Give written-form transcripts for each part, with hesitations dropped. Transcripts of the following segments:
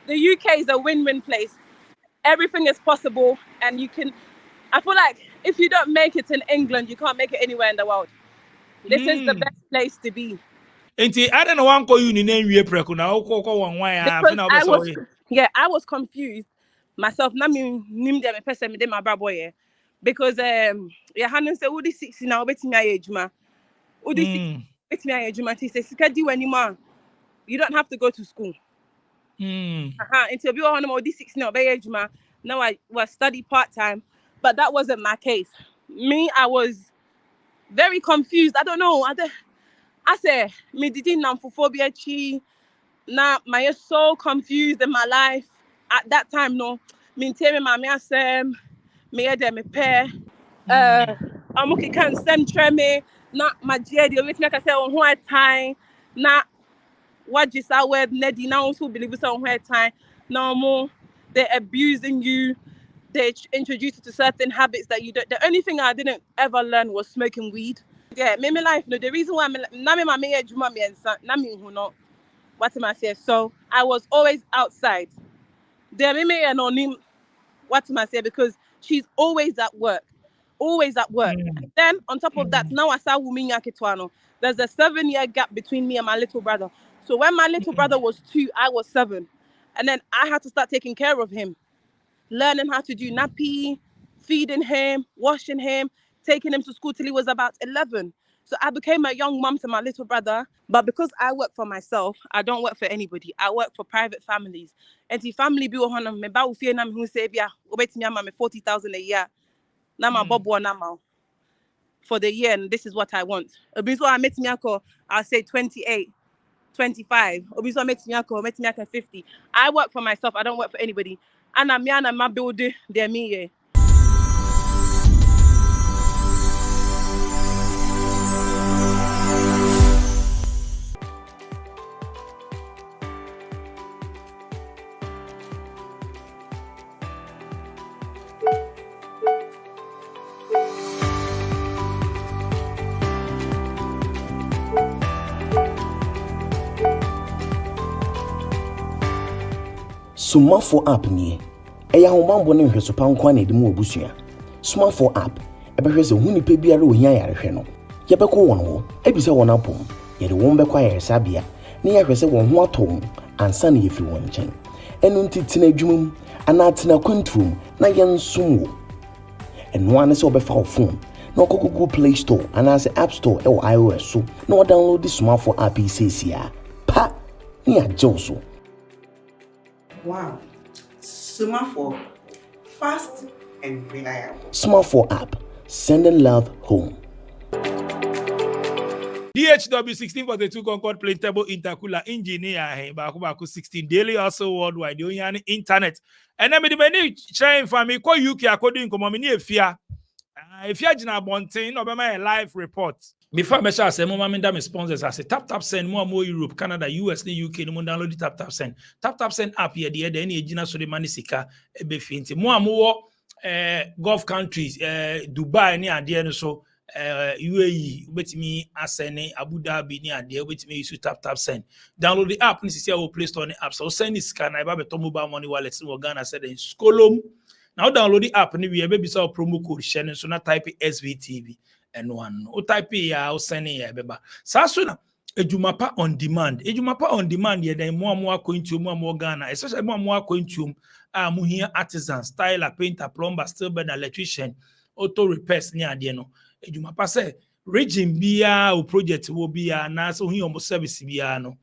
the UK is a win-win place. Everything is possible, and you can. I feel like if you don't make it in England, you can't make it anywhere in the world. This is the best place to be. Enti I don't know one call you in wie preku na okoko wan wan ya Because na I obese was, oye. I was confused myself. Na me nim dem person me dem my bra boy. Because yeah, Hanu say udi 60 now betimi aye adwuma. Udi 60 betimi aye adwuma. He say sika di wani you don't have to go to school. Until be on udi 60 now be adwuma. Now I was study part-time, but that wasn't my case. Me, I was very confused. I don't know. I say me didn't phobia chi. Now my so confused in my life at that time. No, me tell my asem me me pair. I'm okay. Can't send me. Not my dear. With me, I say on one time. Not what just I word Neddy now also believe it's on one time. No more. They're abusing you. They introduce you to certain habits that you don't. The only thing I didn't ever learn was smoking weed. Yeah, me life. No, the reason why what am I saying? So I was always outside. What am I saying? Because she's always at work. Always at work. And then on top of that, now I saw Wumi Yakitwano. There's a 7-year gap between me and my little brother. So when my little brother was 2, I was 7. And then I had to start taking care of him. Learning how to do nappy, feeding him, washing him, taking him to school till he was about 11. So I became a young mom to my little brother. But because I work for myself, I don't work for anybody. I work for private families. And the family be on me ba ufie na me hu say bia obetimi ama me 40,000 a year. Na ma bobo na ma for the year, and this is what I want. Obi so I met me I'll say 28, 25. Obi so met me 50. I work for myself. I don't work for anybody. And I'm yana my build de me. Sumafo app nie eya homambo ne hweso pankwa na edimu obusua. Sumafo app ebehwe se hu nipa biara ohia yarehwe no yebekọ won ho ebise won apom yede won bekọ yaresabia ne yahwese won ho atom ansa na yefiri won nchen enu ntitina adwumum ana atina kontrum na yensum wo enu ane se obefa wo phone na okoko Play Store ana se App Store e wo iOS so na download the Sumafo app isesia pa ni ajoso. Wow, Sumafo, fast and reliable. Sumafo app, sending love home. DHW 1642 Concord Printable Intercooler Engineer Baku 16 daily also worldwide the only internet. And then the many sharing for me call UK according to mommy if you jina bontin obama a live report. Before I say more mommy damn sponsors I say tap send more Europe, Canada, US, the UK no download the tap send. Tap send app here the any jina so the money sika ebe finti. More Gulf countries Dubai ni ade so UAE ubetimi asene Abu Dhabi ni ade ubetimi use tap send. Download the app ni see our Play Store ni app so send this scan na ba beto mobile money wallet in Ghana said in Skolom. Now download the app ni we be so promo code share so na type SVTV and one o type ya o send ya beba. Saso na ejumapa on demand. Ejumapa on demand ye den mo akwantu mo Ghana especially mo akwantu muhia artisan, styler, painter, plumber, steel bender, electrician, auto repairs ni ade no. Ejumapa say region bia o project wo bia na so hu omo service bia no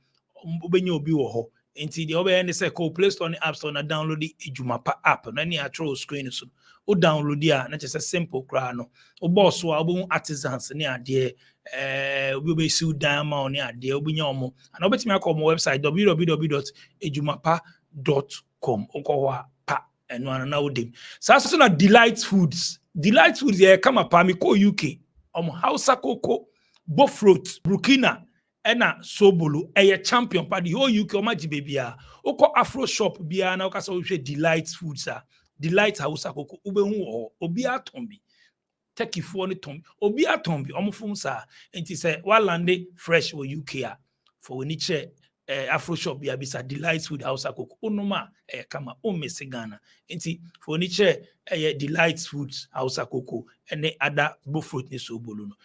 obenya obi wo ho. Enti the obey any say call Play Store ni App Store na download the Ejumapa app na ni atro screen so. O download dia na just a simple kra no. O boss wa obo artisans ni ade we be su diamond ni ade obunya omo. And obetimi akọ mo website www.ejumapa.com okwa pa eno ana wodem. So na Delight Foods ye kama pa mi ko UK omo Hausa Cocoa, Bofrot, Burkina ena Sobolo eye champion pa the whole UK omaji bebia okọ Afro shop bia na okasa wo Delight Foods Delight Hausa Cocoa ubehu obi atombi Turkey for ni tombi obi atombi omofum sa enti say walande fresh wo UK for we ni che Afro shop bi abisa Delight Food House akoko onoma kama o mesigana nti for ni che Delight Foods House akoko ene ada bo fruit ni so bolu no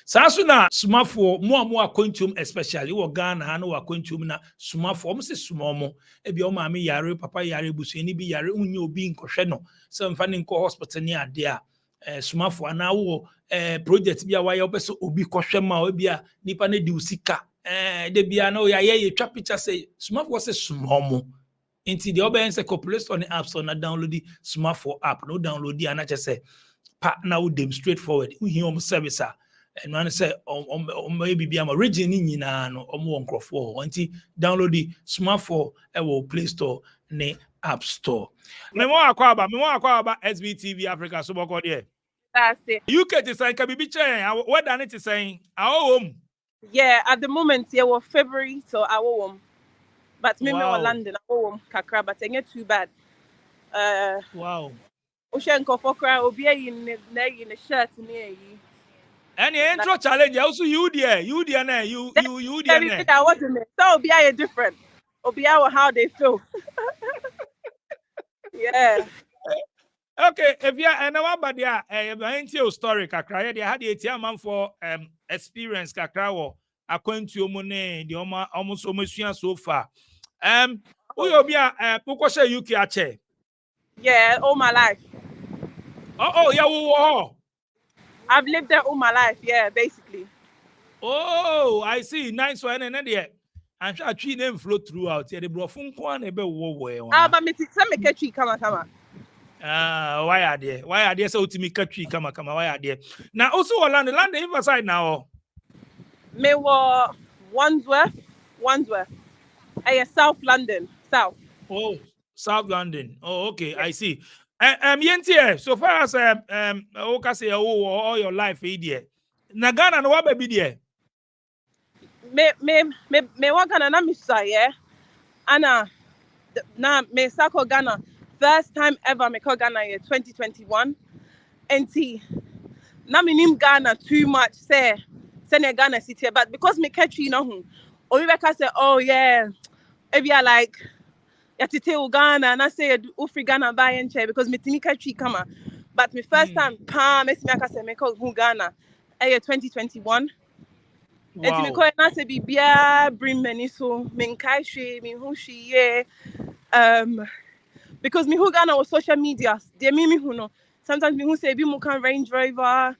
sanso na sumafo mo akwantum especially wo Ghana na wo akwantum na sumafo mo se sumomo ebi o ma me yare papa yare busuani bi yare unye obi nkohwe no se mfa ne nko hospital ni ade a sumafo ana wo project bi a wa ye obeso obi kohwe ma obi a nipa na di usika de bia no ya ye twa picture say smartphone say sumomo inti the oben say populate on the app so na download the smartphone app no download the na say pa na wo dem straightforward we hear service and man say maybe be am region ni nyina no omo nkrofo inti download the smartphone e wo Play Store ne App Store me mo akwa SBTV Africa so boko there That's it. UK to say ka bibi chen where dan it saying home. Yeah, at the moment, yeah, well, February, so I will. But me Wow. London, I will kakra, but it's not too bad. Wow. Ocean Kofokra, Obia in the shirt near you. Any intro challenge, also you there na you there na. That wasn't it. So Obia different. Obia how they feel. Yeah. Okay, if you and what about there, your story kakra, they had the man for experience kakra wo akwantu mu ne the almost so far. Who you be poko share UK ache? Yeah, all my life. Oh, yeah, wo. I've lived there all my life, yeah, basically. Oh, I see. Nice one and there. I'm sure tree name flow throughout. Yeah, the bro fun kwan ebe wo. But me some make a tree come. Why are there so to me country come why are there now also land the river side now Me were Wandsworth South London South. oh South London oh okay I see yenti so far as okay say all your life there na Ghana no what be there me wa Ghana na misa yeah ana na me sako Ghana first time ever me call Ghana year 2021 NT na me nim Ghana too much say Ghana city but because me catch you know or you say oh yeah if you like yatite Ghana and I say ufri Ghana buy and chair because me timi catch kama but me first time me say me call Ghana year 2021 wow. Eti me call na say bibia bring many so me nkai hwe me hu hwe because me who Ghana was social media they me who no sometimes me who say be mo can Range Rover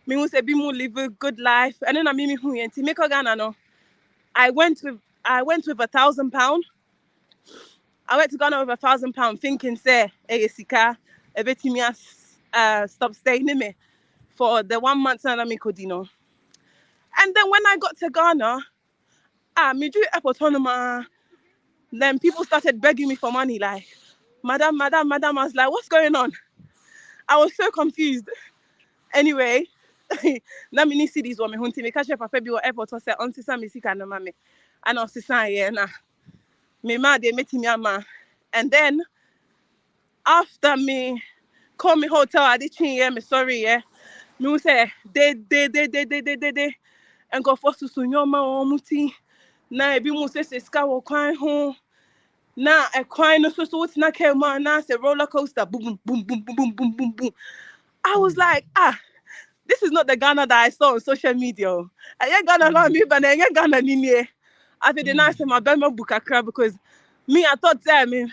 me who say be mo live a good life and then I me who enti me call Ghana no I went with £1,000 I went to Ghana with £1,000 thinking say sika ebetimi stop staying in me for the 1 month na me kodino. And then when I got to Ghana, me do airport then people started begging me for money, like, madam. I was like, what's going on? I was so confused. Anyway, na mini cities wo me hunti me catch up papa bi wo airport say on sisa me sika no mame. And on sisa ye na. Me ma de meti ama. And then after me call me hotel I did chin me sorry yeah. Me say they and go for susu nyoma o muti na ebi mu se ska wo kwan ho na e kwan no so what na ke ma na say roller coaster boom boom boom boom boom boom boom boom. I was like this is not the Ghana that I saw on social media. I Ghana la me but I Ghana ni nie. I think the nice my Bema Bukakra because me I thought that me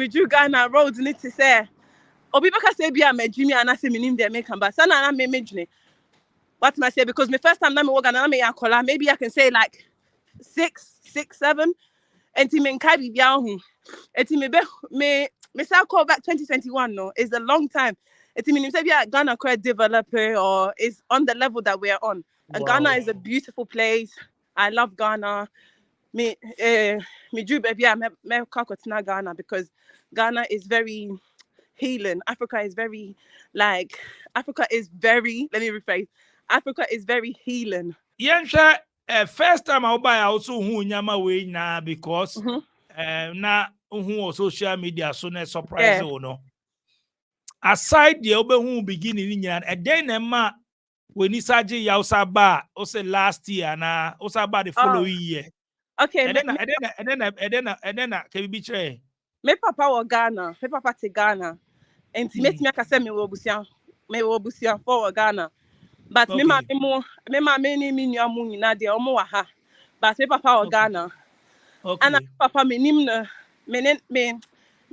do Ghana roads need to say obi baka say bia me Jimmy and I say me nim dey make am but sana na me jine. What am I say? Because my first time na me work na me yakola maybe I can say like 6, 7 and me nkai bibia hu. Eti me say call back 2021 no is a long time. Eti me say bia Ghana quite developer or is on the level that we are on. Wow. Ghana is a beautiful place. I love Ghana. Me drew baby me kakotina Ghana because Ghana is very healing. Africa is very let me rephrase. Africa is very healing. Yensha first time I buy also who nyama we na because na who social media so na surprise or no. Aside the obe who beginning in and then ma when isaje ya usaba o say last year na usaba the following year. Okay, And then can you be tray? me papa wa Ghana, me papa te Ghana. And to make me akase me wo busia for Ghana. But me Okay. ma me ni nua mu nyina de omo wa ha. But me papa wa Ghana. And Okay. papa me nim no me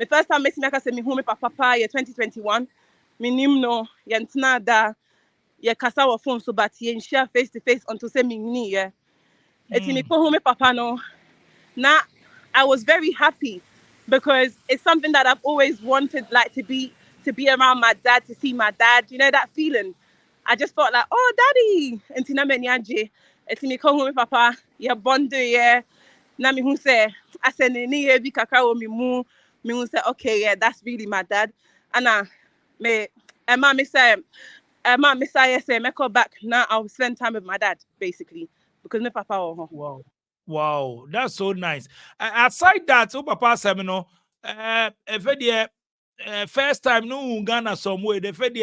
first time me akase me hu me papa pa ye 2021. Me nim no ye ntena da ye kasa wo phone so but ye share face to face until say me ni ye. Eti me ko hu me papa no. Now, I was very happy because it's something that I've always wanted, like to be around my dad, to see my dad. You know that feeling. I just felt like, oh, daddy. And tina menyaje. And me call home papa. Yeah, bondo yeah. Na me who say, I said ni ye bi kakao mi mu. Me who say, okay, yeah, that's really my dad. And me, Emma me say me call back now. I'll spend time with my dad basically because my papa. Wow. Wow, that's so nice. Aside that, Papa Semino, first time no Ghana some way, the fed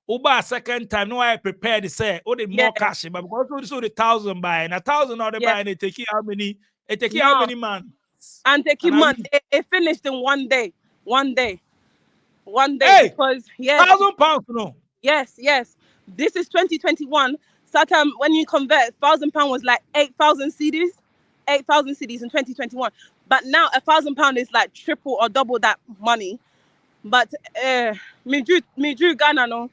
Uba second time, no I prepared to say, oh, the more cash, but because so the 1,000 buy and 1,000 other buy and it take you how many? It take you how many months? And take him months. It finished in one day. Hey, Because yes, £1,000 no. Yes. This is 2021. Satam, when you convert, £1,000 was like 8,000 CDs. 8,000 CDs in 2021. But now £1,000 is like triple or double that money. But me drew Ghana no.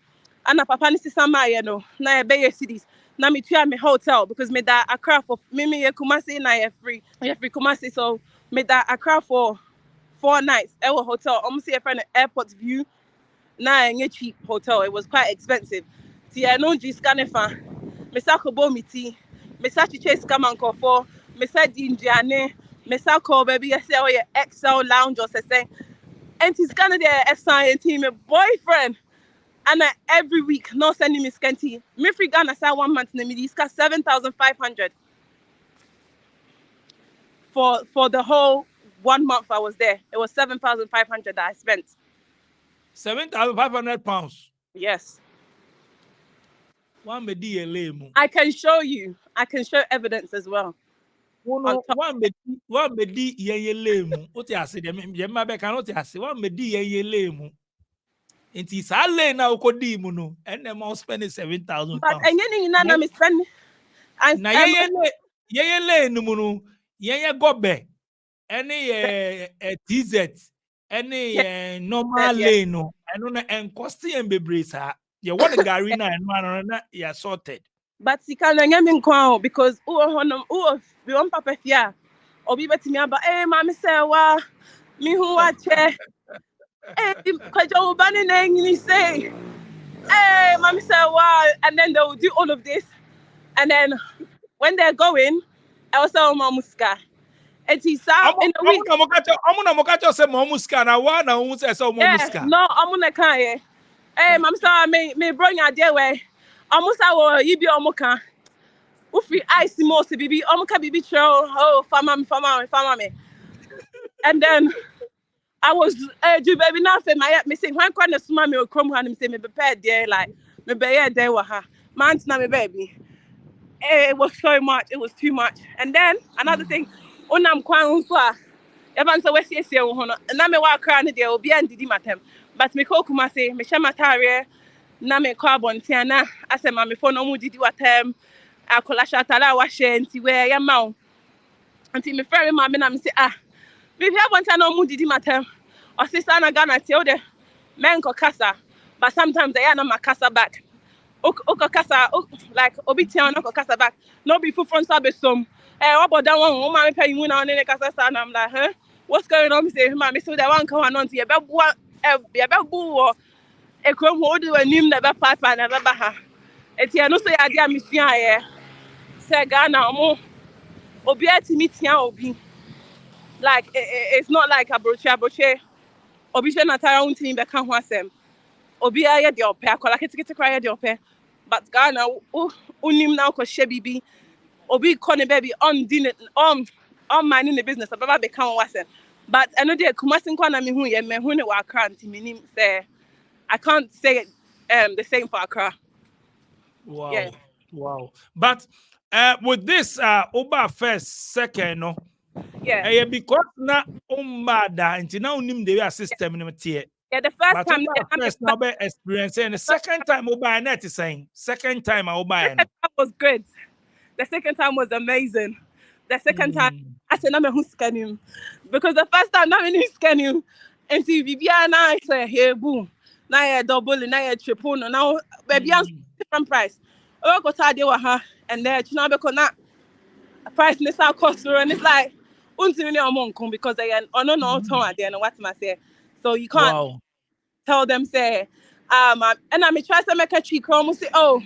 And papa ni sisama ye no. Na be CDs. Na me tuya me hotel because me da Accra for me ye Kumasi na ye free. Ye free Kumasi, so me da Accra for 4 nights. Our hotel. Almost see a friend at Airport View. Nah, a cheap hotel. It was quite expensive. Tia no G scanefa. Mesa kobo miti. Mesa chiche skamanko for. Mesa dinjane. Mesa ko baby. I say oh yeah XL lounge or something. And he's gonna there SI team a boyfriend. And every week no sending me scanty. Me free Ghana say 1 month in the middle. 7,500 for the whole 1 month I was there. It was 7,500 that I spent. £7,500. Yes. One me di lemu. I can show you. I can show evidence as well. One me di ye lemu. Oti ase de me ma be kan oti ase. One me di ye lemu. Inti sa le na ukodi mu no. And them all spending £7,000. But and you know me spend. Na ye le no mu no. Ye gobe. Any TZ. Any normal lane no. Eno na encosti en bebre sa. You want a Gary na eno na ya sorted. But you can let me go because we want papa fear. Obi beti me about mama say wa me who watch because you bani na you say mama say wa, and then they will do all of this, and then when they're going I was say mama muska. And he's out in a week. Amuna mokacho se momuska na wa na un se so momuska. No, amuna kan mama say me bro nya dey we. Amusa wo yibi omuka. Ufi ice most bibi omuka bibi tro oh farmer me. And then I was do baby now say my me say when kwana suma me okrom ha me say me prepare there like me be here there wa ha. Man na me baby. It was so much. It was too much. And then another thing, onam kwan unso Evan so we see wo ho no. Na me wa kra ne there obi an didi matem. But me ko kuma say me hye matare na me kɔ abɔnten na asɛ mamefo no mu didi watam akɔlahyɛ atare a wahyɛ nti wɛ yɛ ma wo nti me frɛ me maame na me sɛ me hwɛ abɔnten na ɔmu didi matam ɔse saa na Ghana tie wo de menkɔ kasa but sometimes ɛyɛ na makasa back okɔ kasa like obi tia no kɔ kasa back no be foforɔ nso abɛsom wabɔda wɔn wo maame pɛ yi mu na ɔne ne kasa saa na I'm like what's going on me say maame so that one ka wa no nti yɛbɛbu wɔ ekrom ho do anim na be papa na be ha etia no so ya dia misua ye se Ghana omo obi atimi tia obi like it's not like abroche obi she na tara untimi be ka ho asem obi aye de ope akola ketekete kra ye de ope but Ghana unim na ko hye bibi obi ko ne baby on din on minding the business ababa be ka ho asem but eno de Kumasi nkwa na me hu ye me hu ne wa kra ntimi nim say I can't say it the same for Accra. Wow. Yeah. Wow. But with this Oba first, second, no, Yeah. Because na umbada until now unim the way system in the Yeah, the first but time first now be experience and the second time I net is saying second time I buy that was good. The second time was amazing. The second time I said I'm who's scanning because the first time I'm in scanning and see Viviana I say hey boom. Now you're double, now you're triple, now baby I'm different price. Oh go to deal with her and then you know because now price this our cost and it's like because they are no at the end of what I say. So you can't tell them say and I may try to make a cheek home say oh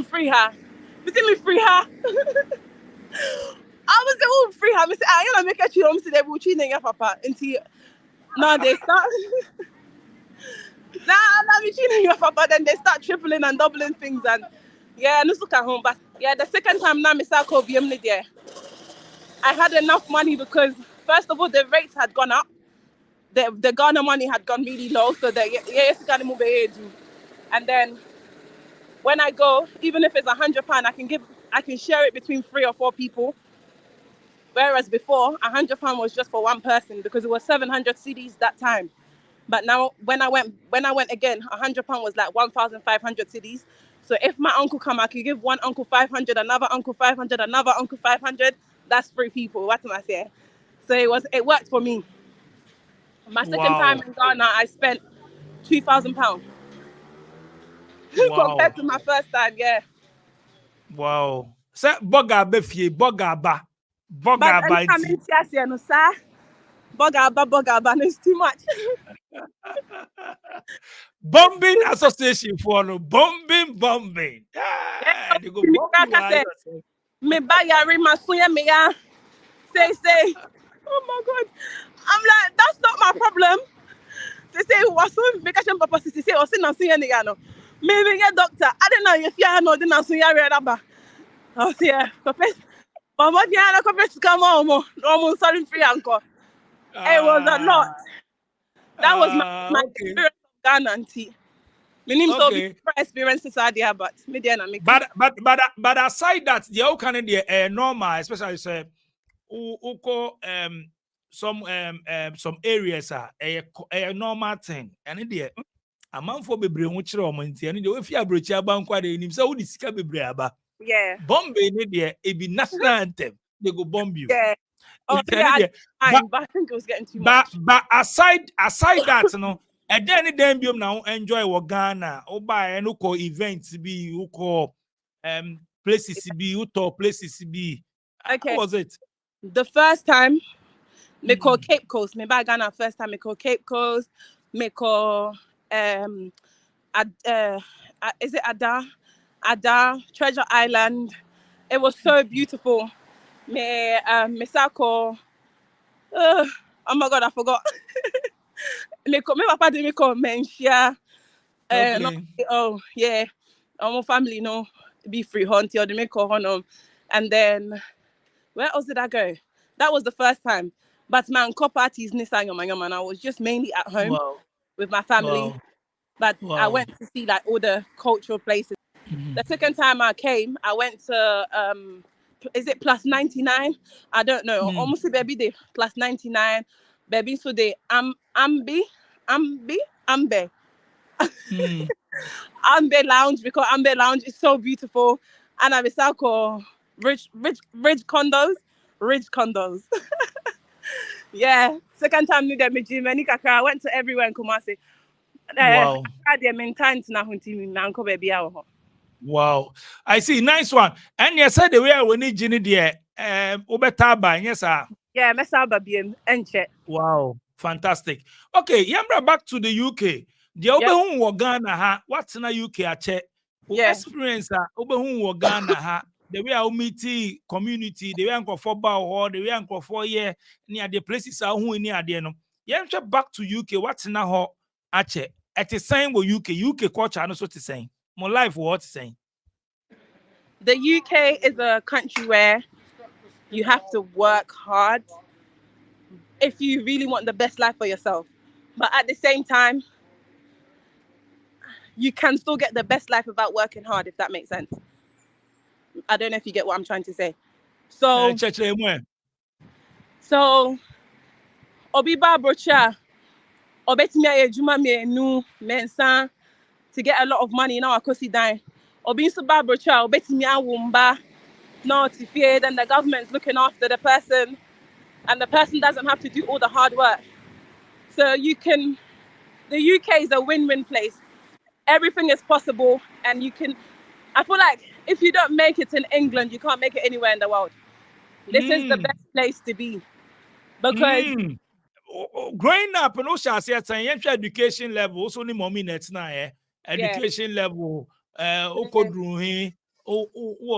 free her. You see me free her. I was the free her. I say I gonna make a cheek home say they will cheating your papa until now they start now me cheating your papa then they start tripling and doubling things and yeah no look at home but yeah the second time now me start call BM there. I had enough money because first of all the rates had gone up. The Ghana money had gone really low, so yes, got to move ahead. And then when I go, even if it's £100, I can share it between 3 or 4 people. Whereas before, £100 was just for one person because it was 700 CDs that time. But now when I went again, £100 was like 1,500 CDs. So if my uncle come, I could give one uncle 500, another uncle 500, another uncle 500. That's 3 people. What am I saying? So it worked for me. My second time in Ghana, I spent £2,000 compared to my first time. Yeah. Wow. Say boga befie boga ba. But Boga ba I'm in Tiasia, no sir. Boga ba, it's too much. Bombing association for no bombing. Yeah, They go bomb you. me buy ya ring my suya me ya. Say. Oh my God. I'm like, that's not my problem. They say what's so because papa say o say na suya ni no. Me get doctor. I don't know if you are not na suya re raba. Oh yeah, papa. Mama dia na papa come on almost sorry free uncle. It was a lot. That was my experience of Ghana auntie. Meaning so experiences are there, but me there na me. But aside that, the whole kind of normal, especially say some areas are a normal thing. And it a man for bebre ho kire o monti and the if you abrochi abankwa de nim say wo disika bebre aba. Yeah. Bomb ne it be national anthem. They go bomb you. Yeah. Oh, yeah, but I think it was getting too much. But aside that, no, and then you now enjoy what Ghana, or buy and call events be, who call places be, who talk places be. Okay. How was it? The first time, me call Cape Coast. Me buy Ghana first time. Me call Cape Coast. Me call is it Ada Treasure Island. It was so beautiful. Me Sako. Oh my God, I forgot. me papa did me call Menshia. Oh yeah, my family no be free hunt or they make call honor. And then where else did I go? That was the first time. But man, parties Nissan and I was just mainly at home with my family. But I went to see like all the cultural places. The second time I came, I went to is it plus 99? I don't know. Almost baby day plus 99. Baby so they Ambe. Ambe Lounge because Ambe Lounge is so beautiful. And I called rich condos. Yeah. Second time new them gym. I went to everywhere in Kumasi. Wow. I see. Nice one. And you said the way we need Ginny dear. Ubetaba, yes, sir. Yeah, Mesaba BM and check. Wow. Fantastic. Okay, Yambra back to the UK. The Oberhun wa Ghana ha. What's in the UK a check? Experience Oberhun Ghana ha. The way I meet community, the way I go for bar the way I go for near the places are who near the no. Yambra back to UK. What's in a ache? At the same with UK culture, no so to saying. More life what's saying. The UK is a country where you have to work hard if you really want the best life for yourself. But at the same time, you can still get the best life without working hard, if that makes sense. I don't know if you get what I'm trying to say. So So obi ba brocha obetimi ayejuma me nu mensa to get a lot of money now akosi dan. Obi so ba brocha obetimi awumba not to fear, then the government's looking after the person and the person doesn't have to do all the hard work. So the UK is a win-win place. Everything is possible and I feel like if you don't make it in England, you can't make it anywhere in the world. This is the best place to be because Growing up, no shall say education level, also ni mommy net na education level, okodruhi,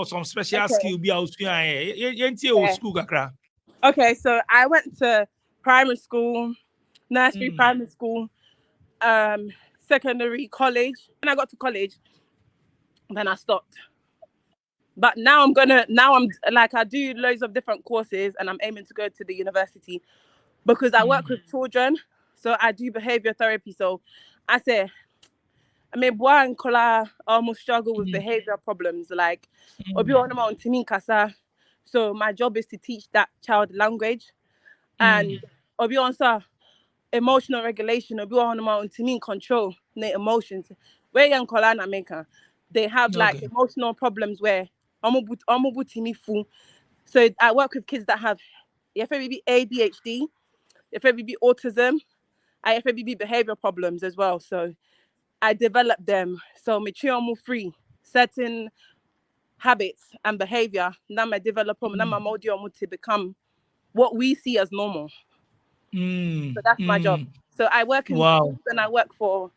some special skill be out here, school kakra. Okay, so I went to primary school, nursery, primary school, secondary, college. When I got to college, then I stopped. But now I'm like, I do loads of different courses and I'm aiming to go to the university because I work with children. So I do behavior therapy. So I mean, boy and Kola almost struggle with behavior problems. Like, so my job is to teach that child language and emotional regulation. Control their emotions. Where young Kola na maker, they have like emotional problems where so I work with kids that have ADHD, autism, behavior problems as well. So I develop them. So me free certain habits and behavior. Now I develop them. Now I'm to become what we see as normal. So that's my job. So I work in schools and I work for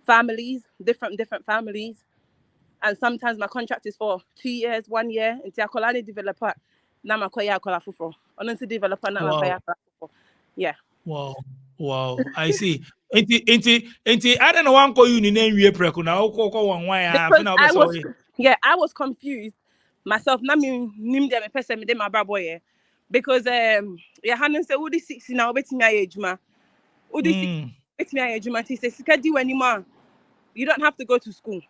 families, different families. And sometimes my contract is for 2 years, 1 year. Until I call any developer, now I call for. Honestly, developer now I call. Yeah. Wow. I see. Inti, I don't know one call you in name we preku na oko one why Because I was confused myself. Na me nim dem person me dem my bra boy. Because yeah, Hanan say udi 60 now betimi ayejuma. Udi 60 betimi ayejuma. He say sika di anymore. You don't have to go to school.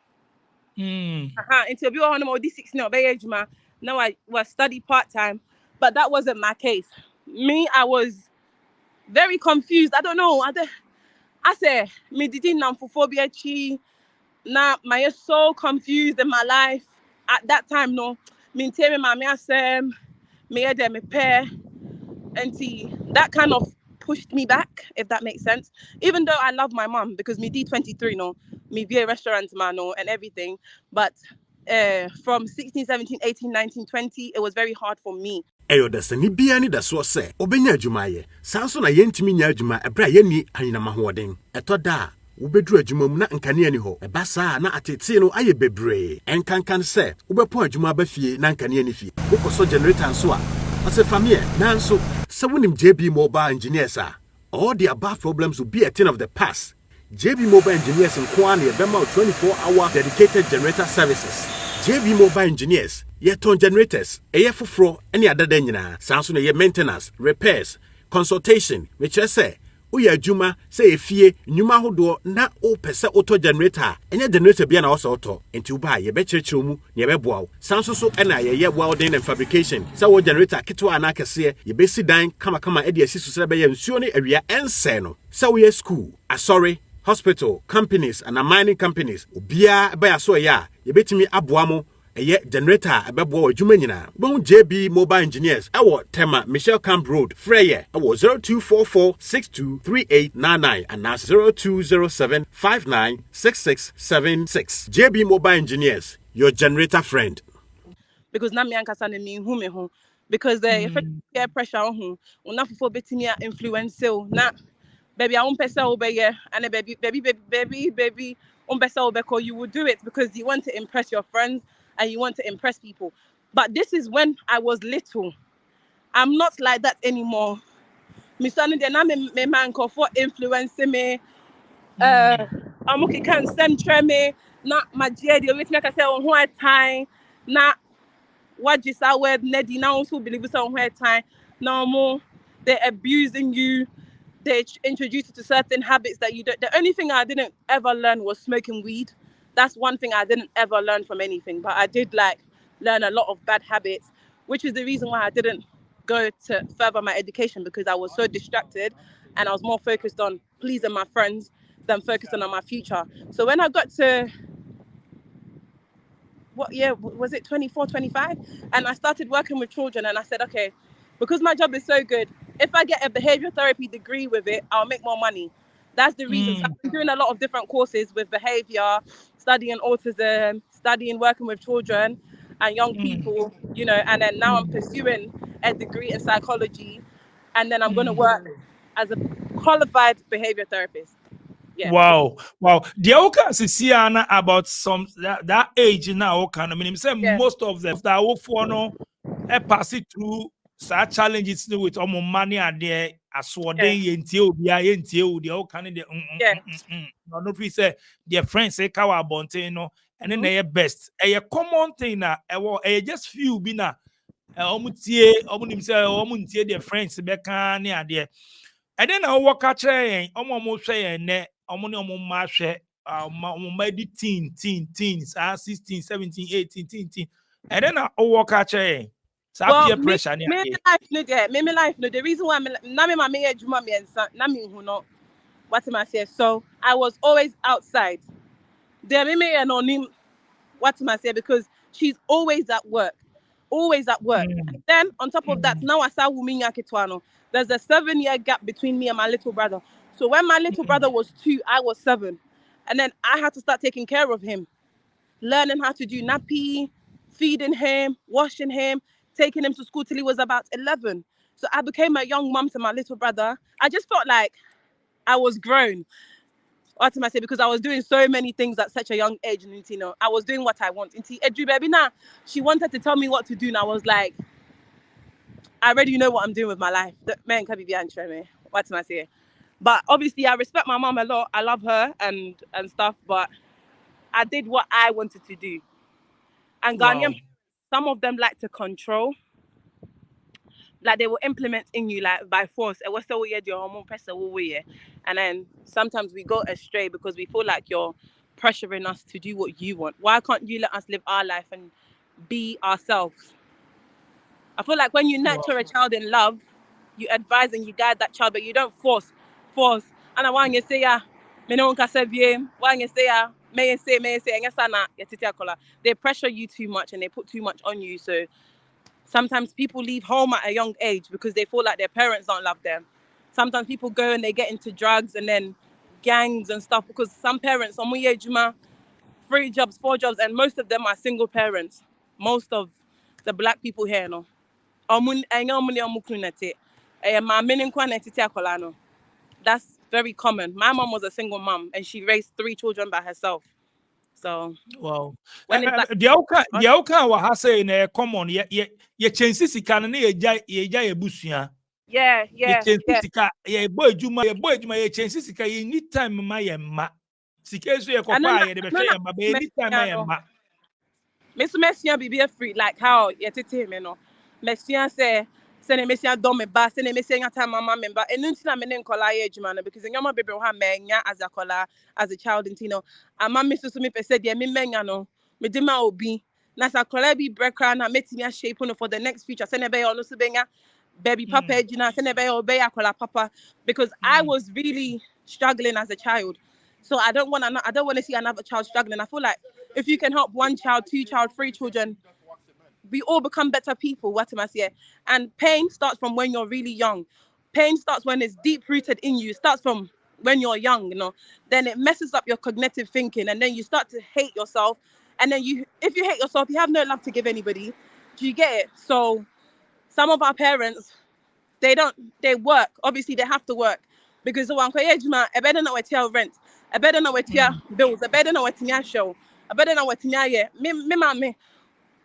Until be on udi 60 now ayejuma. Now I was study part-time, but that wasn't my case. Me, I was very confused. I don't know. I say me didn't know for phobia chi. Now my so confused in my life at that time. No, me tell my asem, me me pair, and see that kind of pushed me back, if that makes sense. Even though I love my mom because me D23 no, me be a restaurant man no and everything, but from 16, 17, 18, 19, 20, it was very hard for me. Eyo da sani bia ni da so se obenya adwuma ye sanso na yentimi nya adwuma ebra ye ni anyinama hoden eto da wobedru adwuma mu na nkane ani ho eba saa na atete no aye bebre enkankan se wobepo adwuma ba fie na nkane ani fie wokoso generator nso a ase famie na nso se wonim JB mobile engineers a all the above problems will be a thing of the past. JB mobile engineers in Kwane ebema 24-hour dedicated generator services. JB mobile engineers yeton generators eye foforo ene adada nyina sanso na ye maintenance repairs consultation which say uya adwuma say efie nnwuma hodo na o pese auto generator enya generator bia na wo so auto enti wo ba ye be kirikiri mu na ye be boawo sanso so ena ye welding and fabrication say wo generator kitwa na kese ye be si dan kama e de asi so sere be ye nsuo ne awia ense no say wo ye school asori hospital companies and mining companies obia be aso ya ye betimi aboamo eye generator abebo adwuma nyina bon JB mobile engineers ewo Tema Michelle Camp Road Freya ewo 0244623899 and 0207596676 JB mobile engineers your generator friend because na me ankasa na me hu me ho because if peer pressure on una fofo betimi influence na baby I won't pesa obeye and baby because you will do it because you want to impress your friends and you want to impress people. But this is when I was little. I'm not like that anymore. Me son de na me man ko for influencing me. I'm okay can centre me not my dear the with me can say on who time na what just our word nedi now also believe so on who time no more they're abusing you. They introduce you to certain habits that you don't. The only thing I didn't ever learn was smoking weed. That's one thing I didn't ever learn from anything. But I did learn a lot of bad habits, which is the reason why I didn't go to further my education because I was so distracted and I was more focused on pleasing my friends than focusing on my future. So when I got to, what year was it, 24, 25? And I started working with children and I said, okay, because my job is so good, if I get a behavior therapy degree with it, I'll make more money. That's the reason. So I've been doing a lot of different courses with behavior, studying autism, studying working with children and young people, you know, and then now I'm pursuing a degree in psychology, and then I'm going to work as a qualified behavior therapist. Yeah. Wow. The Oka Sisiana about some that age now can I mean say most of them that work for no pass it through such challenges with money and there as what they yentie the all kind of no no free say their friends say kawa bonte no and then they best a common thing na just few be na omutie omuntie their friends be kan ne ade and then I work at train almost say ne omoni omma hwe omma teens 16 17 18 teen and then I work at train. So peer pressure me life no the reason why na me mama ejuma me ensa na me hu no what am I say, so I was always outside there me no nim what am I say, because she's always at work and then on top of that now I saw Wuminya Kitwano, there's a 7-year gap between me and my little brother. So when my little brother was 2 I was 7, and then I had to start taking care of him, learning how to do nappy, feeding him, washing him, taking him to school till he was about 11. So I became a young mom to my little brother. I just felt like I was grown. What am I saying? Because I was doing so many things at such a young age, and you know, I was doing what I want. And Edru baby now, she wanted to tell me what to do, and I was like, I already know what I'm doing with my life. The man can be behind me. What am I saying? But obviously, I respect my mom a lot. I love her and stuff, but I did what I wanted to do. And Ghanaian, some of them like to control. Like they will implement in you like by force. And then sometimes we go astray because we feel like you're pressuring us to do what you want. Why can't you let us live our life and be ourselves? I feel like when you nurture a child in love, you advise and you guide that child, but you don't force. And I want you to say, they pressure you too much and they put too much on you. So sometimes people leave home at a young age because they feel like their parents don't love them. Sometimes people go and they get into drugs and then gangs and stuff because some parents, 3 jobs, 4 jobs, and most of them are single parents. Most of the black people here, no. That's very common. My mom was a single mom and she raised 3 children by herself. So wow. The outcome wa ha say na common ye chances sika no na ye busua. Yeah. Chances sika ye boy ejuma ye chances sika ye need time ma ye ma. Sika so ye kopa ye de be hwe ye ma be any time ma ye ma. Messia be free like how ye tete me no. Messia say ne Messia do me ba, se ne Messia nyata mama member. Enu ntina me ne nkola ye ejuma no because nyama bebe ha menya as a kola as a child ntino. Ama me so me pese de me menya no. Me de ma obi. Na sa kola bi brekra na metimi a shape no for the next future. Se ne be ono so benya baby papa ejina, se ne be obey akola papa, because I was really struggling as a child. So I don't want to see another child struggling. I feel like if you can help 1 child, 2 child, 3 children, we all become better people. What am I saying? And pain starts from when you're really young. Pain starts when it's deep rooted in you. It starts from when you're young, you know. Then it messes up your cognitive thinking, and then you start to hate yourself. And then if you hate yourself, you have no love to give anybody. Do you get it? So some of our parents, they work. Obviously, they have to work because I better know what your rent. I better know what your bills. I better know what your show. I better know what your me.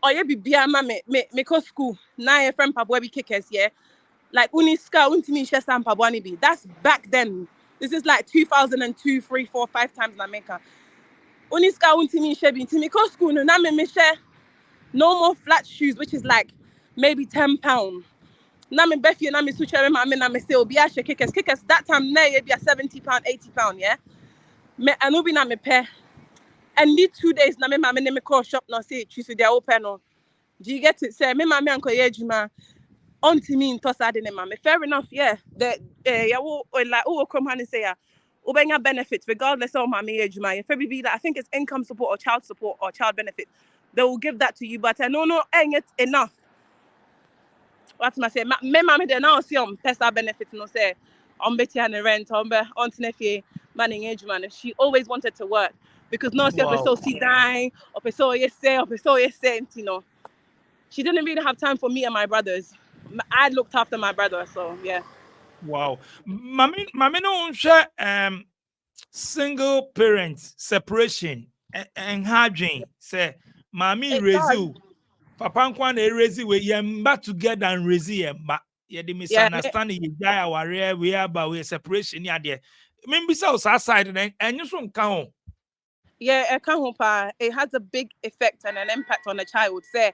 Or you be me go school. Now your friend papa be kickers, yeah. Like uniska untimi share some papa be. That's back then. This is like 2002, 3, 4, 5 times na meka. Uniska untimi share be intimi go school no na me share no more flat shoes, which is like maybe £10. Na me befi na me suchere ma me na me say obi a share kickers that time na e be £70, £80, yeah. Me anubi na me pay. And need 2 days na me mama ne me call shop no say choose they open no. Do you get it? Say me mama anko ye juma. on to me in Tosa de mama. Fair enough, yeah. The yeah, like come and say ubenya benefits regardless of my age, my be that I think it's income support or child benefit. They will give that to you, but I know no ain't it enough. What am I say? Me mama de now see pesa benefits no say on betty and rent on nephew manning age man. She always wanted to work because no see Wow. so see dying or so yes say you know. She didn't really have time for me and my brothers. I looked after my brother, so yeah. Wow. Mami no share single parent separation and hardware say mami It does. raise papa nkwa na erezi we yemba together and raise yemba ye the Yeah, misunderstanding ye die our we about we separation ya there maybe so side and you so nka ho yeah, it has a big effect and an impact on the child. Say,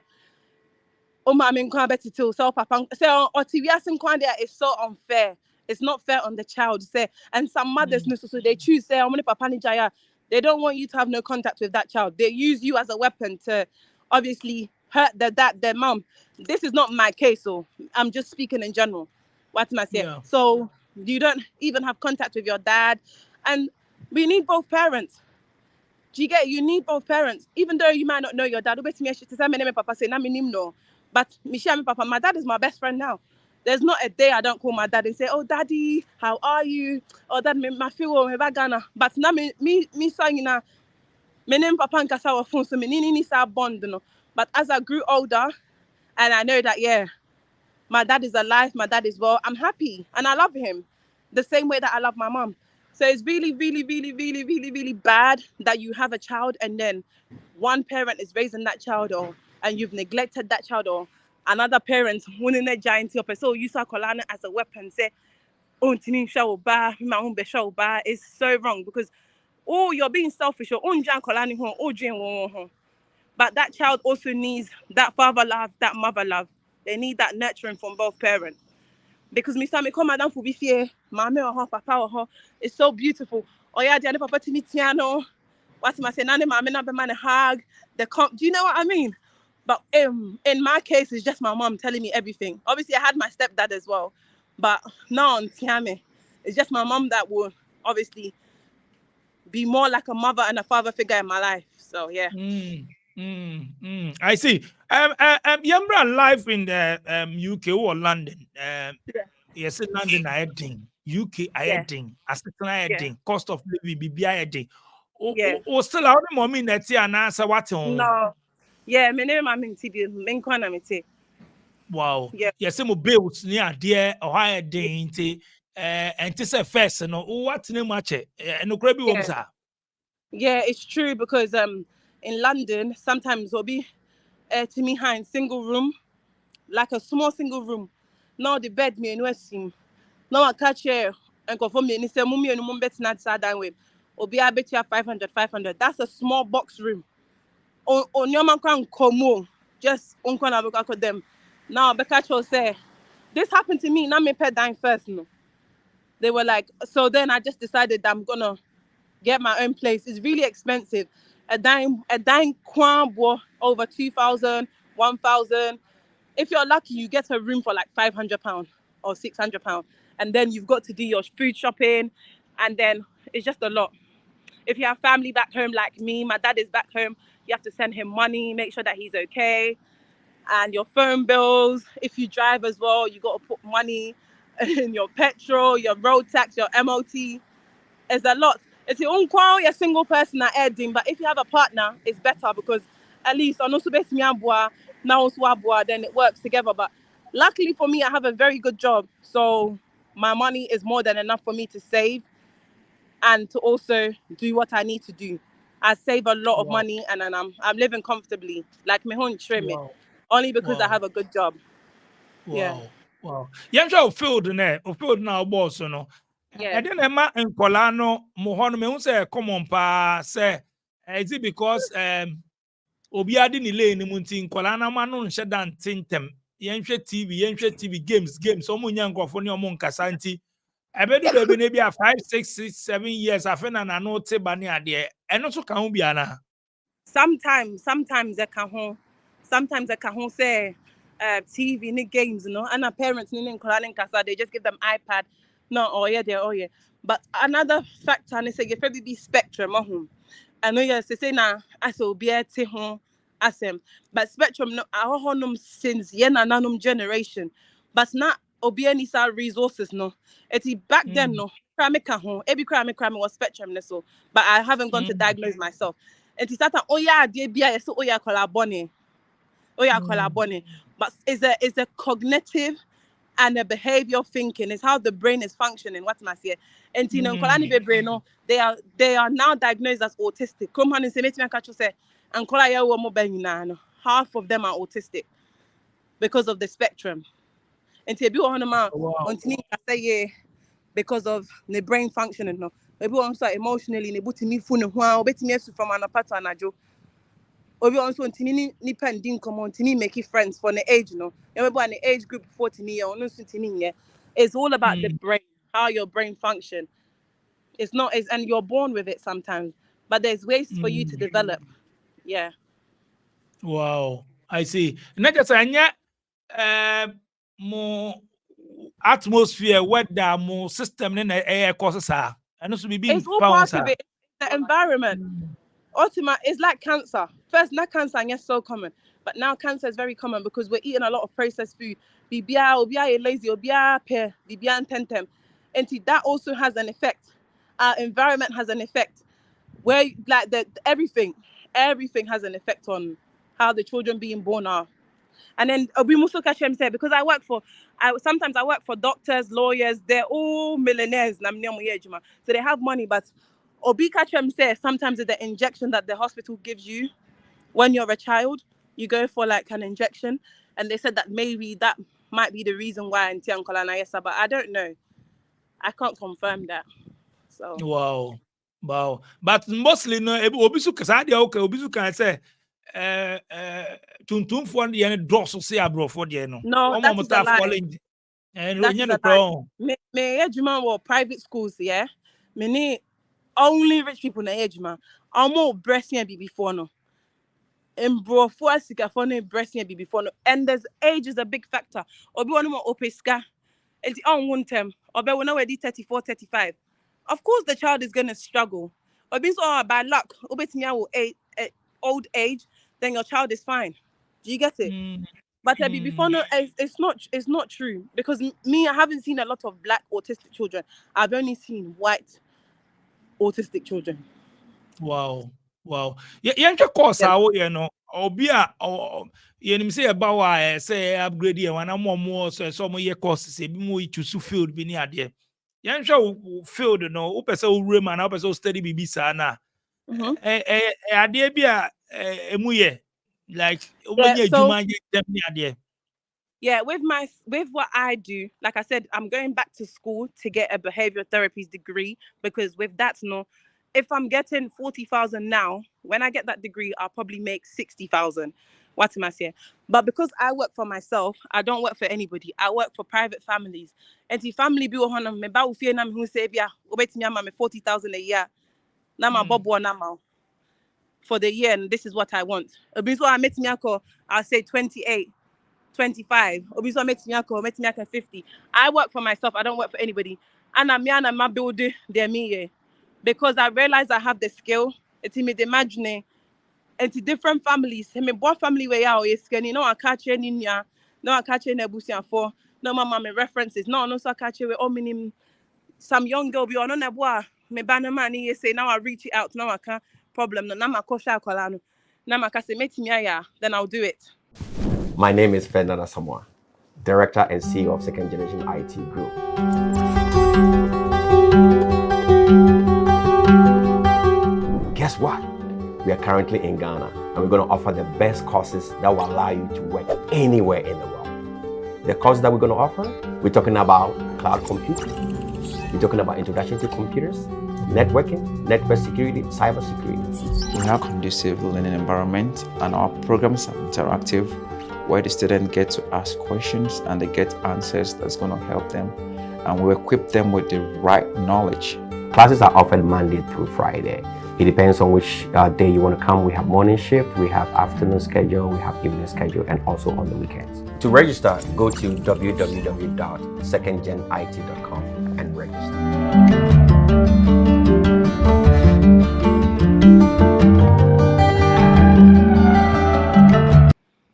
oh, mommy, nkwa beti too. So, papa, say, oh, TVS nkwa there is so unfair. It's not fair on the child. Say, and some mothers, so they choose. Say, oh, papa ni jaya. They don't want you to have no contact with that child. They use you as a weapon to, obviously, hurt their mom. This is not my case, so I'm just speaking in general. What am I saying? yeah So you don't even have contact with your dad, and we need both parents. Do you get? You need both parents, even though you might not know your dad. But Papa, my dad is my best friend now. There's not a day I don't call my dad and say, "Oh, daddy, how are you?" Or "Dad, my feel me Ghana." But now me saying na me name Papa and Kasa phone, so me ni sa bond, you know. But as I grew older, and I know that my dad is alive, my dad is well, I'm happy and I love him the same way that I love my mom. So it's really, really, really, really, really, really bad that you have a child and then one parent is raising that child and you've neglected that child or another parent winning a giant up. So you saw Kolana as a weapon, say, oh, it's so wrong because you're being selfish or but that child also needs that father love, that mother love. They need that nurturing from both parents. Because me come madam for be fear, mommy or her, papa or her. It's so beautiful. Oh yeah, the other papa to me tiano. What's my say? Nane mommy not be man a hug. Do you know what I mean? But in my case, it's just my mom telling me everything. Obviously, I had my stepdad as well, but now on Tiame, it's just my mom that will obviously be more like a mother and a father figure in my life. So yeah. I see. Yambra life in the UK or London. Yes, London I heading, UK I Yeah, heading, Assistant I yeah, heading, cost of living BB I heading. yeah. O still out the mommy net and answer what on. No. Yeah, my name I'm in TV. Menkwana mete. Wow. Yeah, Yes, mo bills near dear or higher dainty. And to say first, no, what's name much? And no crabby yeah. worms are. Yeah, it's true because in London sometimes will be to me in single room, like a small single room. Now the bed me no sim. Now I catch here and confirm me and say mummy and mum bet not sad down with. Obi I bet you 500, 500. That's a small box room. On your man can come just unkwana look them. Now Bekacho will say this happened to me. Now me pet dying first no. They were like, so then I just decided that I'm gonna get my own place. It's really expensive. A dime kwambo over 2,000, 1,000. If you're lucky, you get a room for like £500 or £600. And then you've got to do your food shopping. And then it's just a lot. If you have family back home like me, my dad is back home, you have to send him money, make sure that he's okay. And your phone bills, if you drive as well, you got to put money in your petrol, your road tax, your MOT. It's a lot. It's your own qual, you're a single person at Edding, but if you have a partner, it's better because at least on also base me now then it works together. But luckily for me, I have a very good job. So my money is more than enough for me to save and to also do what I need to do. I save a lot of Wow. money and then I'm living comfortably. Like my home trim it. Wow. Only because I Wow. have a good job. Yeah. Wow. Wow. Yamsha field now boss no. Yeah. And then Emma and Colano Mohon me say common pa say is it because obi adi ni lane munti Colana manu nhyɛ dan tentem yɛnhwɛ TV games ɔmo nya nkɔfo ne ɔmo nkasa nti ɛbɛdu baabi na bi a 5 6 6 7 years afɛ na nano te ba ne adeɛ ɛno so ka ho bi ana Sometimes I can say TV, ni games, you know, and our parents, they just give them iPad. No, oh yeah, oh yeah. But another factor, and they say, you probably be spectrum at home. I know yes, they say now, I will be at home, asem. But spectrum, no, I have since nanum generation. But not obi any resources, no. It's back then, no. Kramika home, every crime was spectrum, so. But I haven't gone to diagnose myself. And it's that, oh yeah, dear, be so oh yeah, collabone. Oh yeah, collabone. But it's a cognitive and a behavior thinking. It's how the brain is functioning. What am I saying? And you know, brain, they are now diagnosed as autistic. Come on and say, "Make me catch you say," and half of them are autistic because of the spectrum. And to be on say yeah, because of the brain functioning. No, maybe also emotionally, ne buti mi funu hwa, obeti mi esu from anapato anajo. Obi also ntini ni pending come on tini make friends for the age, no. Everybody in the age group 14 years on tini. It's all about the brain, how your brain function. It's not and you're born with it sometimes, but there's ways for you to develop. Yeah. Wow, I see. Not just more atmosphere, weather, more system in the air causes are. And also be being It's all found. part of it. The environment. Ultimate is like cancer. First, not cancer, and yes, so common. But now cancer is very common because we're eating a lot of processed food. Bibia lazy, bibia pair, bibia tentem. And that also has an effect. Our environment has an effect. Where like everything has an effect on how the children being born are. And then Obi Muso Kashem said, because sometimes I work for doctors, lawyers, they're all millionaires, so they have money, but Obi Kashem says sometimes it's the injection that the hospital gives you when you're a child, you go for like an injection, and they said that maybe that might be the reason why in Tiankola Nayesa, but I don't know. I can't confirm that. So Wow. But mostly no obisu kasadi okay obisu can say tuntum for the end draw so say abro for the no. No, that is a lie. And that is a lie. Me ejuma were private schools, yeah. Me only rich people na ejuma. Almost breasting be before no. And bro for sika for no breasting be before no. And there's age is a big factor. Obi one more opeska. It's on one term. Obi when already 34, 35. Of course the child is gonna struggle. Obi so by luck, obi old age, then your child is fine. Do you get it? But before no, it's not true because me, I haven't seen a lot of black autistic children. I've only seen white autistic children. Wow. Yeah, course you know. Obia you say about say upgrade here when I'm more so some year courses say be more to field be near there. Yeah, field no, person room and person study bibi sana. Ade bia emuye like yeah, with what I do, like I said, I'm going back to school to get a behavioral therapies degree because with that, if I'm getting 40,000 now, when I get that degree, I'll probably make 60,000. What am I saying? But because I work for myself, I don't work for anybody. I work for private families. And the family be on me ba ufie na me hu say bia obetimi ama me 40,000 a year. Na ma bobo na ma for the year, and this is what I want. So I met me I'll say 28, 25. So I met me 50. I work for myself. I don't work for anybody. And I'm my building their me because I realize I have the skill. It's me imagine into different families. Me both family way out is can I catch any no I catch any busia for no mama me references. No so I catch with all minim some young girl be on boy me banner man he say now I reach it out now I can't problem no na ma kosha kwala no na ma ka say metimi aya then I'll do it. My name is Fernanda Samoa, Director and CEO of Second Generation IT Group. Guess what? We are currently in Ghana and we're going to offer the best courses that will allow you to work anywhere in the world. The courses that we're going to offer, we're talking about cloud computing, we're talking about introduction to computers, networking, network security, cyber security. We have a conducive learning environment and our programs are interactive where the students get to ask questions and they get answers that's going to help them, and we equip them with the right knowledge. Classes are offered Monday through Friday. It depends on which day you want to come. We have morning shift, we have afternoon schedule, we have evening schedule, and also on the weekends. To register, go to www.secondgenit.com and register.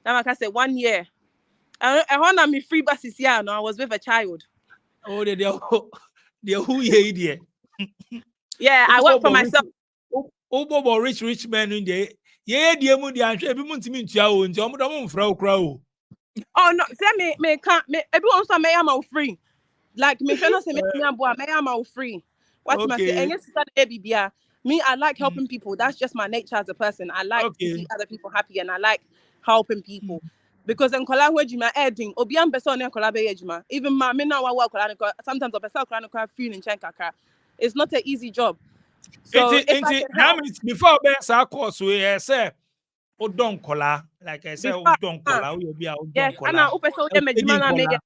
Now, like I said, 1 year. I want me free buses here. No, I was with a child. Oh, the who ye there? Yeah, I work for myself. Obo rich men in there. Yeah, dear Moody, I'm sure every month to me to your own. Jom, Frau Crow. Oh no, say me can't me everyone say me am free. Like me friend say me am free. What must say? And yes, baby, me I like helping people. That's just my nature as a person. I like to see other people happy, and I like helping people. Because in kola wejuma eding obi am person na kola be ejuma. Even ma me now work kola sometimes person kola free in chenkaka. It's not an easy job. So if I can help before I course we say Odon kola, like I said, Odon kola, we be yes, and I open so mejuma na me ya.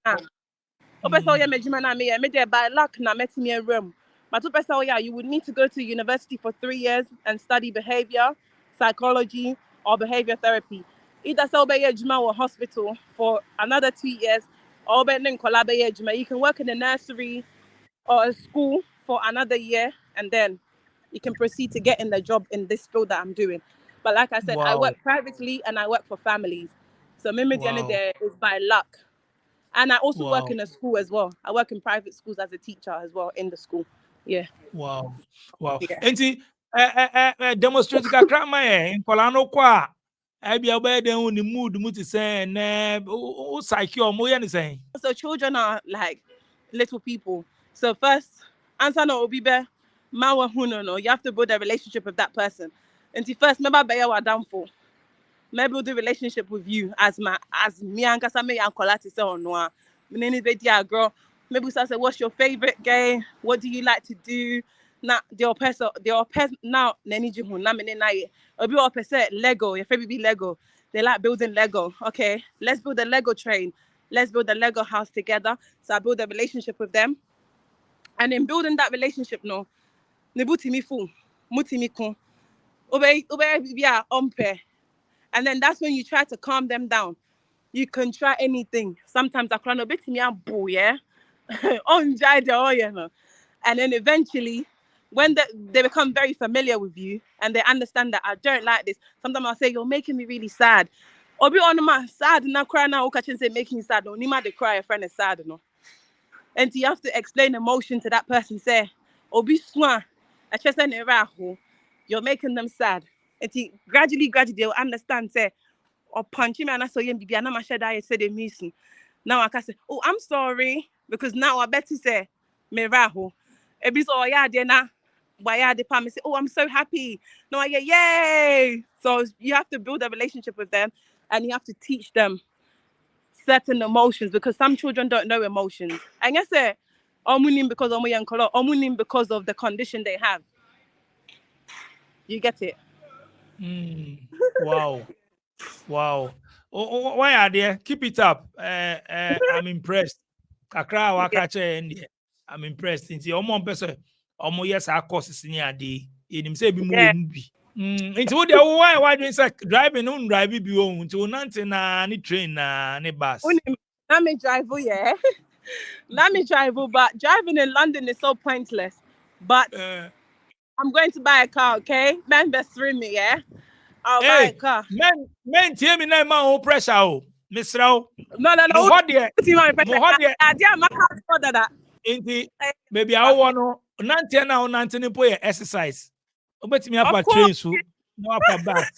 Open so mejuma na me ya. Me there by luck na met me a room. But open so yeah, you would need to go to university for 3 years and study behavior, psychology, or behavior therapy. Either so be juma or hospital for another 2 years, or be then kola be juma. You can work in a nursery or a school for another year, and then you can proceed to get in the job in this field that I'm doing. But like I said, I work privately and I work for families. So maybe the end there is by luck. And I also work in a school as well. I work in private schools as a teacher as well in the school. Yeah. Wow. Yeah. Enti demonstrate kakra ma in kola no kwa. I be aware then on the mood muti say na o psyche or mo ye say. So children are like little people. So first, answer no obibe, mawa huno no. You have to build a relationship with that person. And first, remember be your downfall. Maybe build a relationship with you as me and Kasame and Kolati say on no. Girl. Maybe we say, what's your favorite game? What do you like to do? Now the person now neni jihu na mene na ye. Obi opese Lego, your favorite be Lego. They like building Lego. Okay, let's build a Lego train. Let's build a Lego house together. So I build a relationship with them. And in building that relationship, no, nebuti mi fu, muti mi kun. Ube biya ompe. And then that's when you try to calm them down. You can try anything. Sometimes I cry a bit me boo, yeah. And then eventually, when they become very familiar with you and they understand that I don't like this, sometimes I'll say, you're making me really sad. Or be on my sad and I cry now, catching say making you sad. No, Nima they cry, a friend is sad, no. And you have to explain emotion to that person, say, Obi swan, I just say you're making them sad. And gradually they'll understand, say, or punch him and I saw him be and I said they miss. Now I can say, oh, I'm sorry, because now I bet to say me raho. Ebi so yeah na why the pam say, oh, I'm so happy. No, I get yay. So you have to build a relationship with them and you have to teach them certain emotions because some children don't know emotions. And I say omunim because omu young color, omunim because of the condition they have. You get it? Wow. Why are there? Keep it up. I'm impressed. Kakra wakache ndi. I'm impressed. Inti omo person omo yes our courses ni ade. Enim say bi mo emu bi. Inti wo dia why do you say driving on drive bi o nti wo nante na ni train na ni bus. Let me drive, yeah. Let me drive, but driving in London is so pointless. But I'm going to buy a car, okay? Man, best through me, yeah. I'll buy a car. Men tell me na my own pressure, oh, Mr. No. Mo hot there. That. Inti, maybe I want to nante ni po exercise. Obeti me have train so no upper back.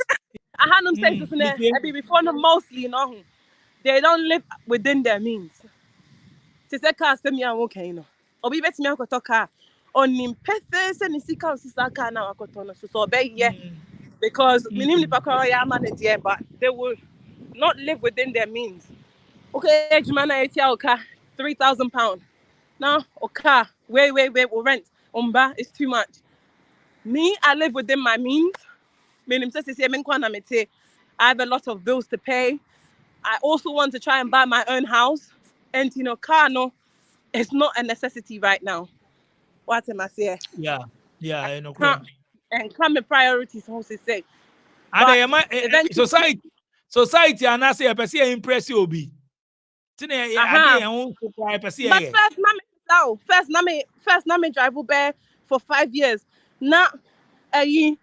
I had them say something before no mostly, you know, they don't live within their means. To say car send me okay, you know. Obi bet me akoto car. Onim pese se ni sika osisa car na akoto no so be yeah. Because minimum but they will not live within their means. Okay, Jumana car, £3,000. Now, okay, wait, we'll rent. Umba is too much. Me, I live within my means. I have a lot of bills to pay. I also want to try and buy my own house. And car, no, it's not a necessity right now. What am I saying? Yeah, I know. And come in priorities, how to say. Society and I say a person impress you be. Tine ya ade ya won so kwa pese But ye. first na me drive Uber for 5 years. Na me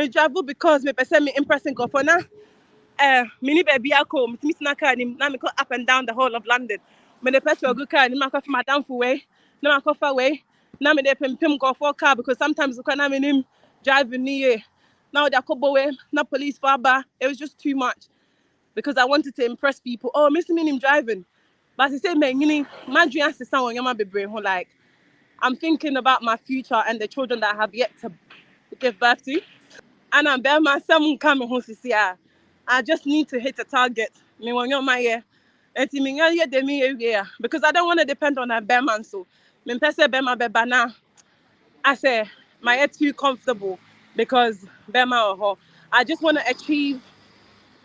drive because me person me impressing go for na mini baby ako me na car ni na me go up and down the whole of London. Me the petrol go car ni ma go for madam for way. Na ma go for way. Na me the pim go for car because sometimes when I'm in him driving near. Now they couple way, na police far back. It was just too much because I wanted to impress people. Oh, Mr. Minim driving. But I say, man, my dream is someone you be brave. Like, I'm thinking about my future and the children that I have yet to give birth to. And I'm bare my son coming home to see her. I just need to hit a target. Me when you're my year. Because I don't want to depend on a bear man. So, me pese bear my beba I say, my head too comfortable because bear my I just want to achieve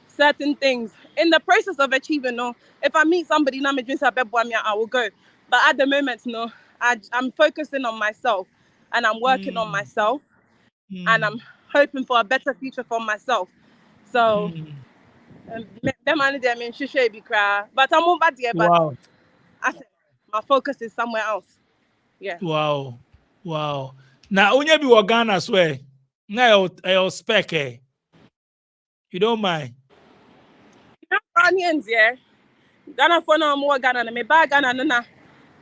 certain things. In the process of achieving, no, if I meet somebody, I will go. But at the moment, no, I'm focusing on myself and I'm working on myself and I'm hoping for a better future for myself. So, but I'm on bad here, but Wow. I said, my focus is somewhere else. Yeah. Wow. Wow. Na onye bi wo Ghana swear. Na your spec eh. You don't mind. Ghanaians, yeah. Ghana for no more Ghana, me bad Ghana, na.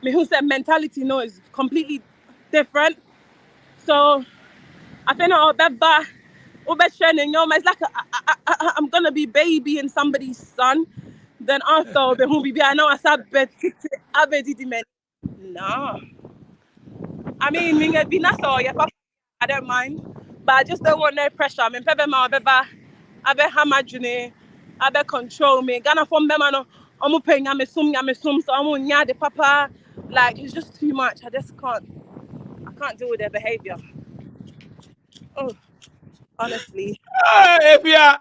Me who said mentality no is completely different. So I think it's like I'm gonna be baby and somebody's son. Then after I know I said no. I mean I don't mind. But I just don't want no pressure. I mean I be hamajune, I be control me. Ghana from them no I'm paying I'm so I'm the papa. Like it's just too much. I can't deal with their behavior. Oh, honestly. If ya.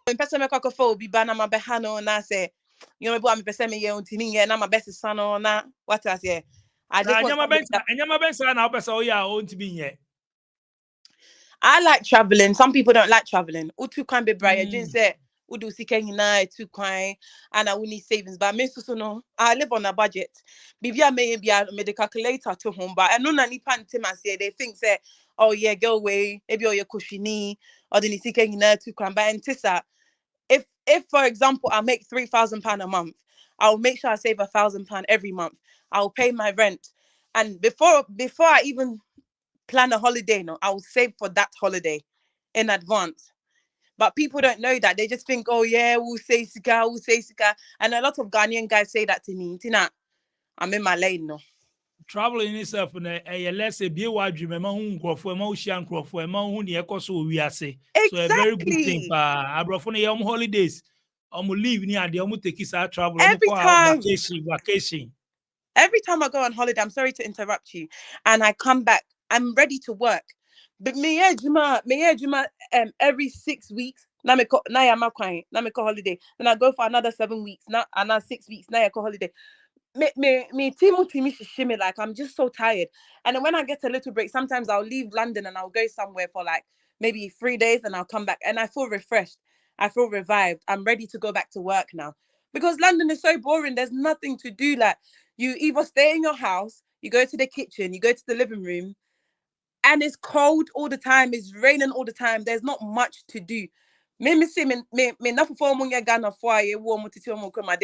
When person make a phone be ban my behano na say you know me person me ye untimi na my best son na what I say. I just Na want somebody that nyama bensa na opesa o ya o ntibi nye. I like traveling. Some people don't like traveling. Utu can be bright. Jane said, Udu Siken na too kind and I will need savings. But I so no, I live on a budget. Maybe I may be a calculator to home, but I know nani pantim and say they think say, oh yeah, go away, maybe or your kushini or the Siken na too kind. But Tissa, if for example I make £3,000 a month, I'll make sure I save £1,000 every month. I'll pay my rent. And before I even plan a holiday, no, I will save for that holiday in advance. But people don't know that. They just think, oh yeah, we'll say sika. And a lot of Ghanaian guys say that to me. Tina, I'm in my lane, no. Traveling itself na let's say be wa dwuma ma hu nkrofo ma hu hia nkrofo ma hu ne ekoso wiase. So a very good thing Exactly. pa abrofo na yom holidays. Leave ni ade take it travel Every time vacation. Every time I go on holiday, I'm sorry to interrupt you, and I come back, I'm ready to work. But Juma, every 6 weeks. Na me holiday. Then I go for another 7 weeks. Now another 6 weeks. Now I go holiday. Me shimmy, like I'm just so tired. And then when I get a little break, sometimes I'll leave London and I'll go somewhere for like maybe 3 days and I'll come back and I feel refreshed. I feel revived. I'm ready to go back to work now. Because London is so boring. There's nothing to do. Like you either stay in your house, you go to the kitchen, you go to the living room, and it's cold all the time, it's raining all the time. There's not much to do. They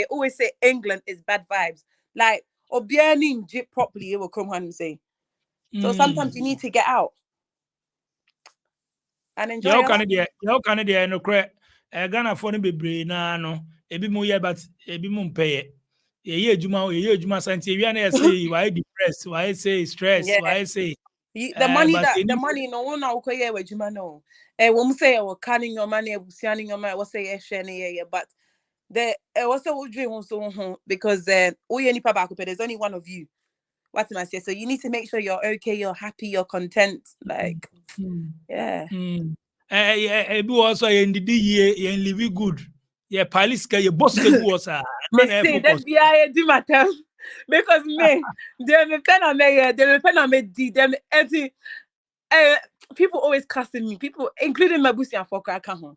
always say England is bad vibes. Like, or being jip properly, it will come home and say. So sometimes you need to get out and enjoy your life. Yo kan dey no kre Ghana for no bebre na no ebi mo ye but ebi mo mpeye. Ye ejuma santi wi na say why depressed, why say stress, Yeah. why say The money no one now okay with you no. When we say we're canning your money, we're your money, what's say yeah, but the what's the dream also because there's only one of you. What am I say? So you need to make sure you're okay, you're happy, you're content. Like yeah. Ebi also ye ndidi ye ye live good. Ye police ka ye boss ka go sa. Me say that be I do matter because me they pen on me them empty. People always cussing me. People, including my busi and for crack home.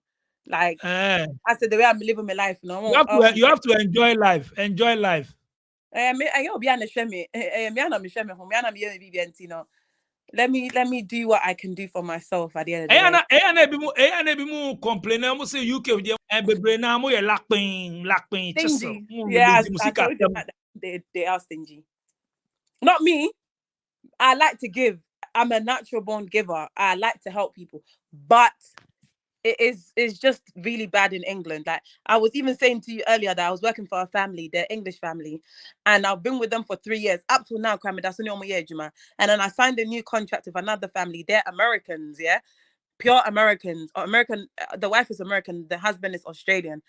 Like Eh. I said, the way I'm living my life, no. You have to enjoy life. Enjoy life. Let me do what I can do for myself at the end of the day. Be mu complain. I say UK and be na mo ye lakpin Stingy. Yeah, I told you that they are stingy. Not me. I like to give. I'm a natural born giver. I like to help people, but it's just really bad in England. Like I was even saying to you earlier that I was working for a family, their English family, and I've been with them for 3 years. Up till now, that's only on my year, Juma. And then I signed a new contract with another family. They're Americans, yeah, pure Americans. Or American. The wife is American. The husband is Australian.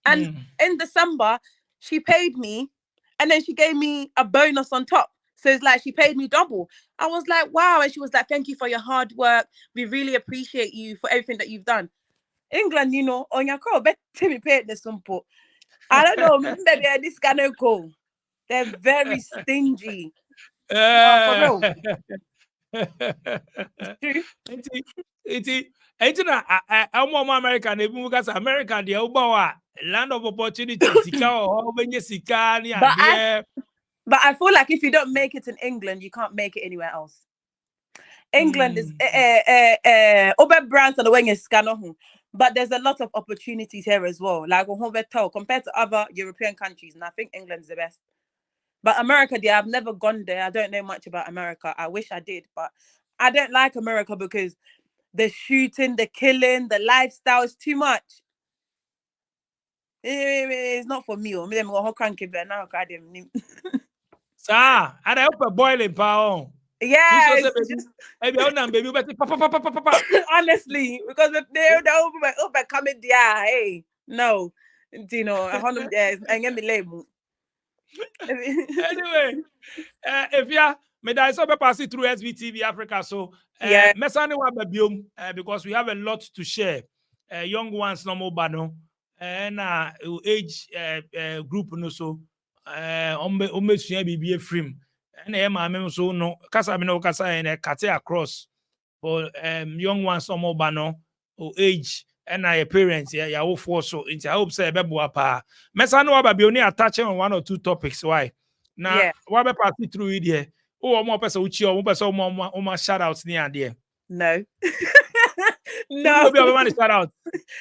And in December, she paid me, and then she gave me a bonus on top. So it's like she paid me double. I was like, wow. And she was like, thank you for your hard work. We really appreciate you for everything that you've done. England, you know, on your call, bet me paid the simple. I don't know, maybe this kind of cool. They're very stingy. For real. It's I'm America, because America, the land of opportunity, but I feel like if you don't make it in England, you can't make it anywhere else. England is brands and the way you scan, but there's a lot of opportunities here as well. Like compared to other European countries, and I think England's the best. But America, I've never gone there. I don't know much about America. I wish I did, but I don't like America because the shooting, the killing, the lifestyle is too much. It's not for me. Sir, I hope a boiling power. Yeah, baby, honestly, because they're over coming there. Hey, no, you know, I want them there and get me label. Anyway, if may I so pass it through SBTV Africa. So, yeah, because we have a lot to share. Young ones, no more bano, and age group no so. Almost be a frame. And my so no, Casa no Casa and Kate across for young ones, no more bano or age. And I parents, yeah, all four so into I hope say Bebuapa. Messano about be only attaching on one or two topics. Why? Now, what be pass it through it here? Oh, more person uchi or more person more shout outs near there. No. No. Shout out.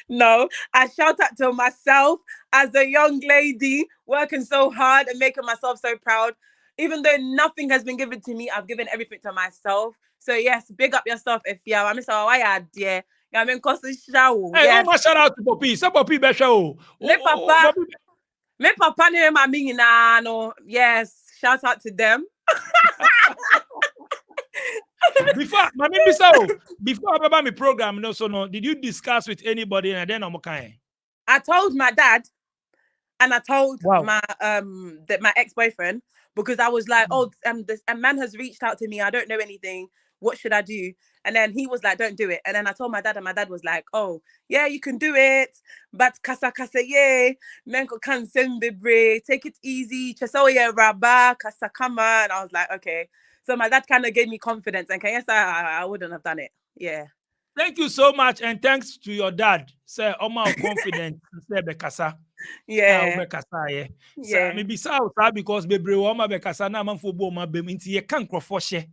No, I shout out to myself as a young lady working so hard and making myself so proud. Even though nothing has been given to me, I've given everything to myself. So yes, big up yourself if you are. I'm sorry, why are dear? I mean, cause show. Hey, shout out to Poppy. So Poppy be show. Me papa ne ma mi na no. Yes, shout out to them. Before I about my program, did you discuss with anybody and then I told my dad and I told my my ex-boyfriend because I was like, a man has reached out to me. I don't know anything. What should I do? And then he was like, don't do it. And then I told my dad, and my dad was like, oh, yeah, you can do it. But kasa yeah, menko can send the take it easy. Chasoya raba, kasa kama. And I was like, okay. So my dad kind of gave me confidence. And yes, I wouldn't have done it. Yeah. Thank you so much. And thanks to your dad. Say, Oma confident. Say, Bekasa. Yeah. Bekasa, yeah. Maybe so because Bebre Oma Bekasa na man for Boma Beminti, you can't crofoshe.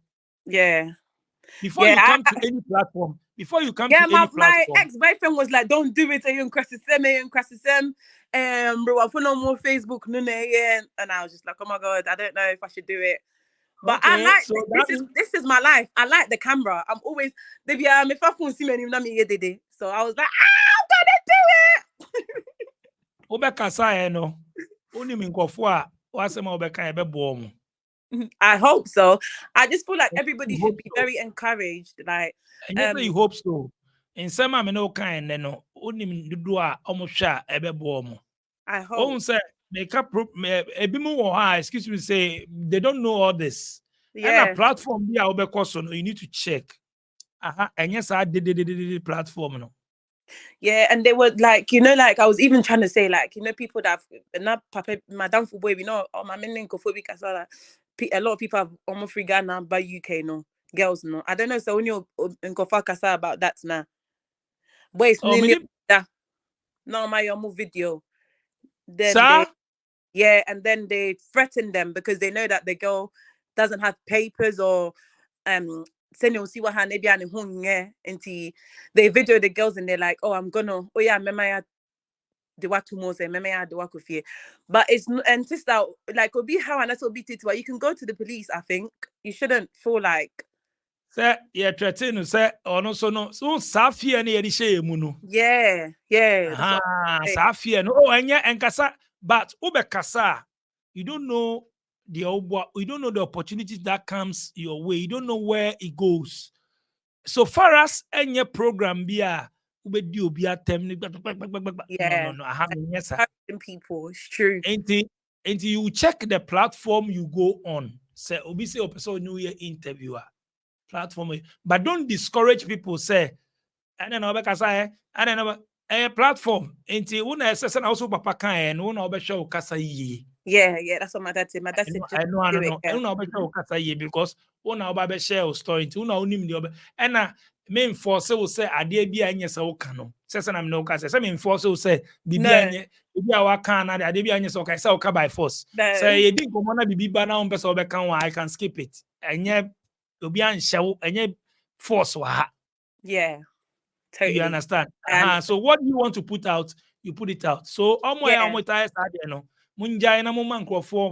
Yeah. Before you come to any platform, my ex-boyfriend was like, don't do it, and no more Facebook, and I was just like, oh my god, I don't know if I should do it. But I like this is my life. I like the camera. I'm always if I phone see me, so I was like, I'm gonna do it. I hope so. I just feel like everybody should be very encouraged. Like, and you hope so. In some no kind, no, only do almost I hope. Excuse me, say they don't know all this. Yeah. And a platform you need to check. And yes, I did the platform. No. Yeah, and they were like, like I was even trying to say, like, people that have not Madame for boy, my men I saw that a lot of people have almost free Ghana by UK, no girls, no. I don't know. So when you're in Kofa Kasa about that now, boys, no my video. Then Sir? and then they threaten them because they know that the girl doesn't have papers or send you see what her maybe and they video the girls and they're like, oh, I'm gonna, oh yeah, memaya the what to more say memaya the what fear. But it's and sister like will be how and that's will be but you can go to the police. I think you shouldn't feel like say yeah threaten say or no so safia na yedi shey mu no. Yeah. That's what I'm saying. Safia no enye enkasa but ubekasa you don't know you don't know the opportunities that comes your way. You don't know where it goes. So far as any program be a ubedi obi atem Yeah. no yes People, it's true. Until you check the platform you go on. Say obi say person new year interviewer platform, but don't discourage people. Say and then obekasa and then a platform until una assess also papa kan and una obesho kasa yi. Yeah, that's what my dad said. My dad said, I know. yeah. Una obesho kasa yi because una oba share story until una unim the obe and na me force will say ade bia anye se wo kan no say na me no kasa say me force will say bibi anye bibi a wa kan na ade bia anye se wo kai say wo ka by force say ye din komo na bibi ba na on pese obe kan wa I can skip it enye obi anhye enye force wa ha. Yeah, totally. You understand? So what you want to put out, you put it out. So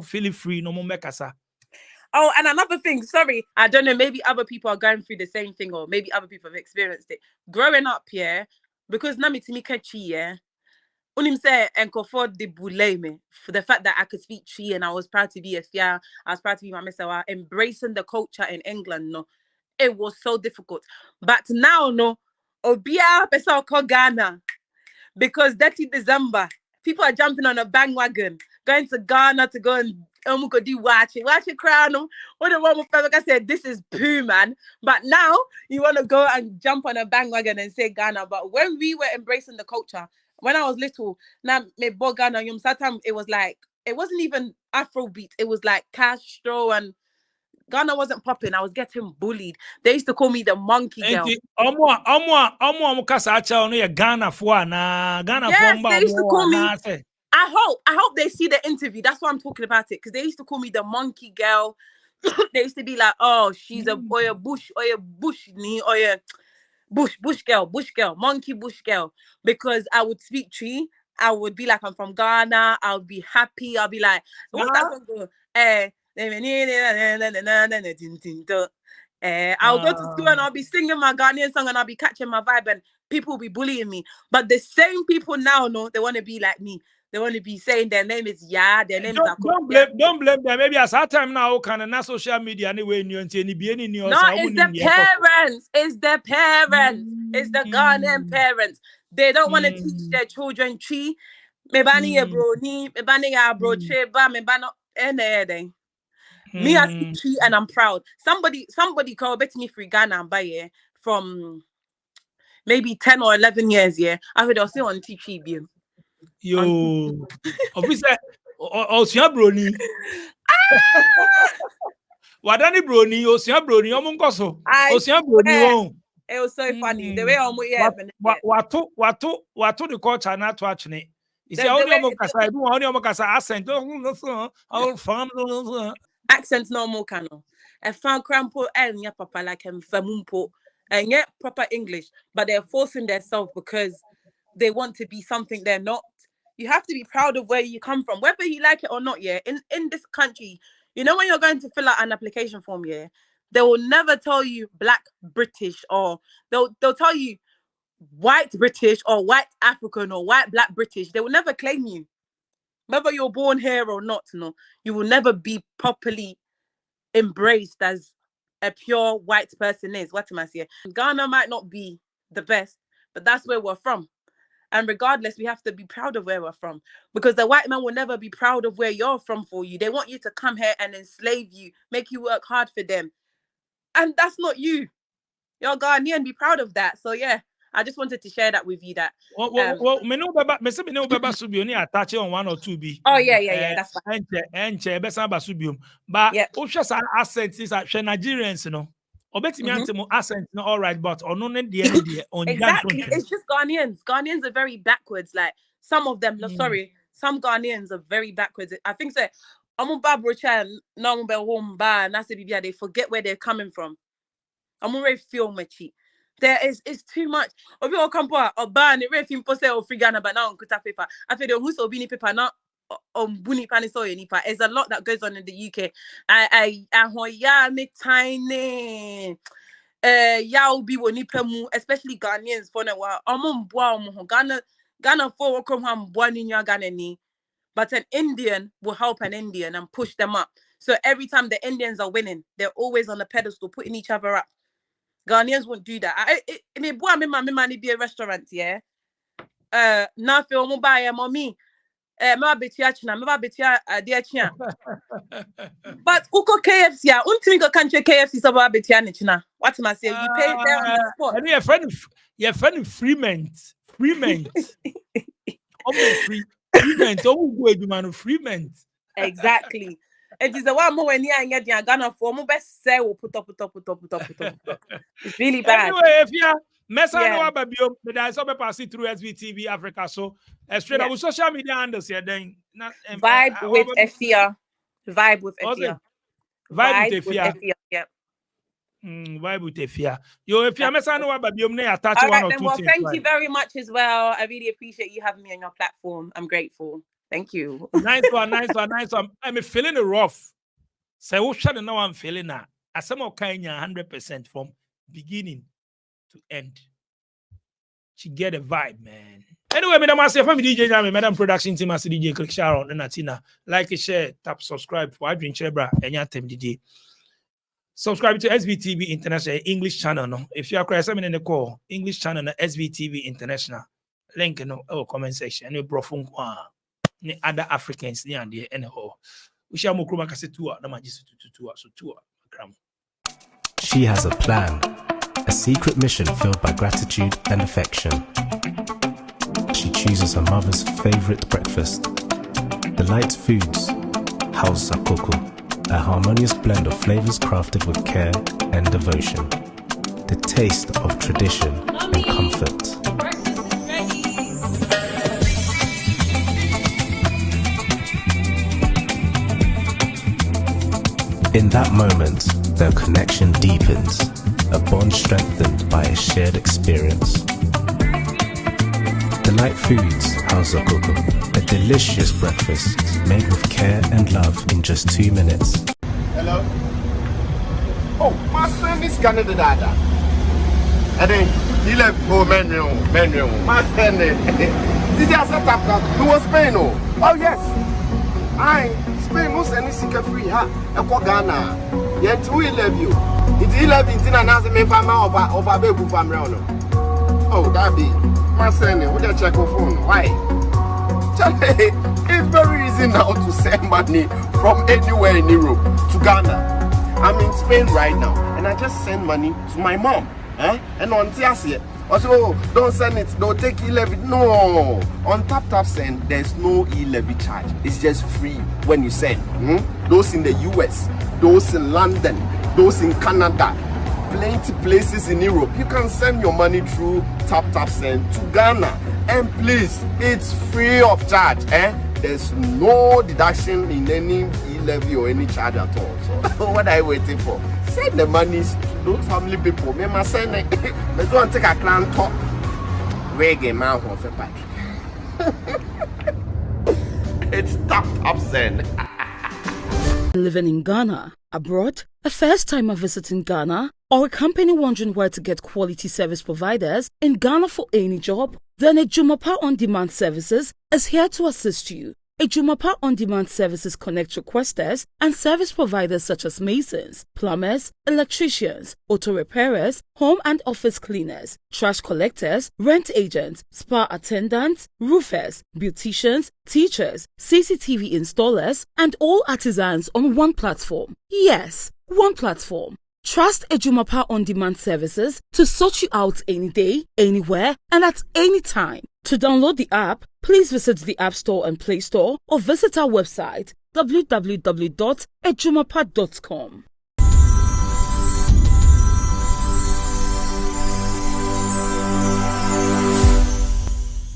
feel free no more. Oh, and another thing, sorry, I don't know, maybe other people are going through the same thing, or maybe other people have experienced it. Growing up, yeah, because nami timikechi, yeah, unim say enko for the buleme for the fact that I could speak Chi and I was proud to be a fia, I was proud to be my misawa, embracing the culture in England, no. It was so difficult. But now, no, Obia Pesa Ghana. Because 30 December, people are jumping on a bandwagon, going to Ghana to go and do watch it crown. What the one with I said, this is poo, man. But now you want to go and jump on a bandwagon and say Ghana. But when we were embracing the culture, when I was little, now me bo Ghana, it was like, it wasn't even Afrobeat. It was like Castro and Ghana wasn't popping. I was getting bullied. They used to call me the monkey girl. Yes, they used to call me. I hope they see the interview. That's why I'm talking about it. Because they used to call me the monkey girl. They used to be like, oh, she's a bush girl, monkey bush girl. Because I would speak tree. I would be like, I'm from Ghana. I'll be happy. I'll be like, what's that song go? I'll go to school and I'll be singing my Ghanaian song and I'll be catching my vibe and people will be bullying me. But the same people now, no, they want to be like me. They want to be saying their name is their name is don't blame them. Maybe at that time now, can not social media anyway. No, it's the parents. It's the parents. It's the Ghanaian parents. They don't want to teach their children Chi. Mebani ya broni, mebani ya broche, ba mebano anything. Me as Chi and I'm proud. Somebody called bet me free Ghana and buy it from maybe 10 or 11 years. Yeah, I heard also on Chi beam. Yo, officer, Osia Brony. Wadani Brony, Osia Brony, Omunkoso. Osia Brony. It was so funny. The way what the culture not to actually. Is only accent. Accents no more canon. I found crampo and ya papa like him famumpo and yet proper English, but they're forcing themselves because they want to be something they're not. You have to be proud of where you come from, whether you like it or not. Yeah, in this country, you know when you're going to fill out an application form, yeah, they will never tell you Black British or they'll tell you white British or white African or white Black British. They will never claim you, whether you're born here or not. No, you will never be properly embraced as a pure white person is. What am I saying? Ghana might not be the best, but that's where we're from. And regardless, we have to be proud of where we're from because the white man will never be proud of where you're from for you. They want you to come here and enslave you, make you work hard for them. And that's not you. You're Ghanaian, be proud of that. So yeah, I just wanted to share that with you. That me no beba subioni attach on 1 or 2 B. Oh yeah, that's fine. And besa ba subium. But Osha accent is Nigerians, you know. Obeti me anti mo accent no all right, but on the on exactly. It's just Ghanaians. Ghanaians are very backwards. Like some of them, sorry, some Ghanaians are very backwards. I think so. I'm Barbara Chan, no home bar, and they forget where they're coming from. I'm already feel muchy. It's too much. Obi o kampo or ban it refim pose or frigana but now on kuta paper. I feel the who's obini paper not on buni paniso nipa. There's a lot that goes on in the UK. I make tiny ya ubi wonipa mu, especially Ghanaians for na wa Ghana for come ham Ghana ni. But an Indian will help an Indian and push them up. So every time the Indians are winning, they're always on a pedestal, putting each other up. Ghanaians won't do that. Me money be a restaurant, yeah. Now feel mo buy mommy. Ma betia china, ma betia dear china. But uko KFC, yeah. Untimi go country KFC so ba betia ni china. What am I say? You pay there on the spot. And your friend Freeman. Freeman. Exactly. It is the one more when you get Ghana for mo best say we put up. It's really bad. Anyway, if you mess around babio, but I saw me passing through SVTV Africa. So straight up social media handles here then Vibe with Efia. Vibe with Efia. Vibe with Efia. Yep. Vibe with Efia. Yo, if you mess around babio, me attach All one right, or then, two well, things. thank you very much as well. I really appreciate you having me on your platform. I'm grateful. Thank you. Nice one. I'm feeling it rough. So what shall now I'm feeling now? As some of kind 100% from beginning to end. She get a vibe, man. Anyway, madam, I say, family DJ, madam production team, as DJ, click share on Natina. Like, share, tap, subscribe for Adrian Chebra and your team DJ. Subscribe to SBTV International English channel. No, if you are crying in the call, English channel, SBTV International. Link in the comment section. You bro from other Africans near the anyhow. We shall move to tour. She has a plan, a secret mission filled by gratitude and affection. She chooses her mother's favorite breakfast. Delight Foods, House Sakoko, a harmonious blend of flavors crafted with care and devotion. The taste of tradition and comfort. In that moment, their connection deepens, a bond strengthened by a shared experience. Delight Foods, House Coco, a delicious breakfast made with care and love in just 2 minutes. Hello? Oh, my son is Canada Dada. And then he left for menu. My son, this is a setup. Who was Spain? Oh, yes. Spain most any secret free ha ekwo Ghana yet we love you it 11 and as me fama over baby family no oh that be my son we dey check your phone why it's very easy now to send money from anywhere in Europe to Ghana. I'm in Spain right now and I just send money to my mom and on Tiasia also, don't send it, don't take e-levy. No, on tap send, there's no e-levy charge. It's just free when you send. Those in the US, those in London, those in Canada, plenty places in Europe. You can send your money through tap send to Ghana. And please, it's free of charge. There's no deduction in any e-levy or any charge at all. So what are you waiting for? Send the money to those family people. Me must send it. Let's go and take a clan talk. Reggae man of a pack. It's tap send. Living in Ghana, abroad, a first timer visiting Ghana, or a company wondering where to get quality service providers in Ghana for any job, then Ejumapa On Demand Services is here to assist you. Ejumapa On Demand Services connect requesters and service providers such as masons, plumbers, electricians, auto repairers, home and office cleaners, trash collectors, rent agents, spa attendants, roofers, beauticians, teachers, CCTV installers, and all artisans on one platform. Yes, one platform. Trust Ejumapa On Demand Services to sort you out any day, anywhere, and at any time. To download the app, please visit the App Store and Play Store or visit our website www.ejumapa.com.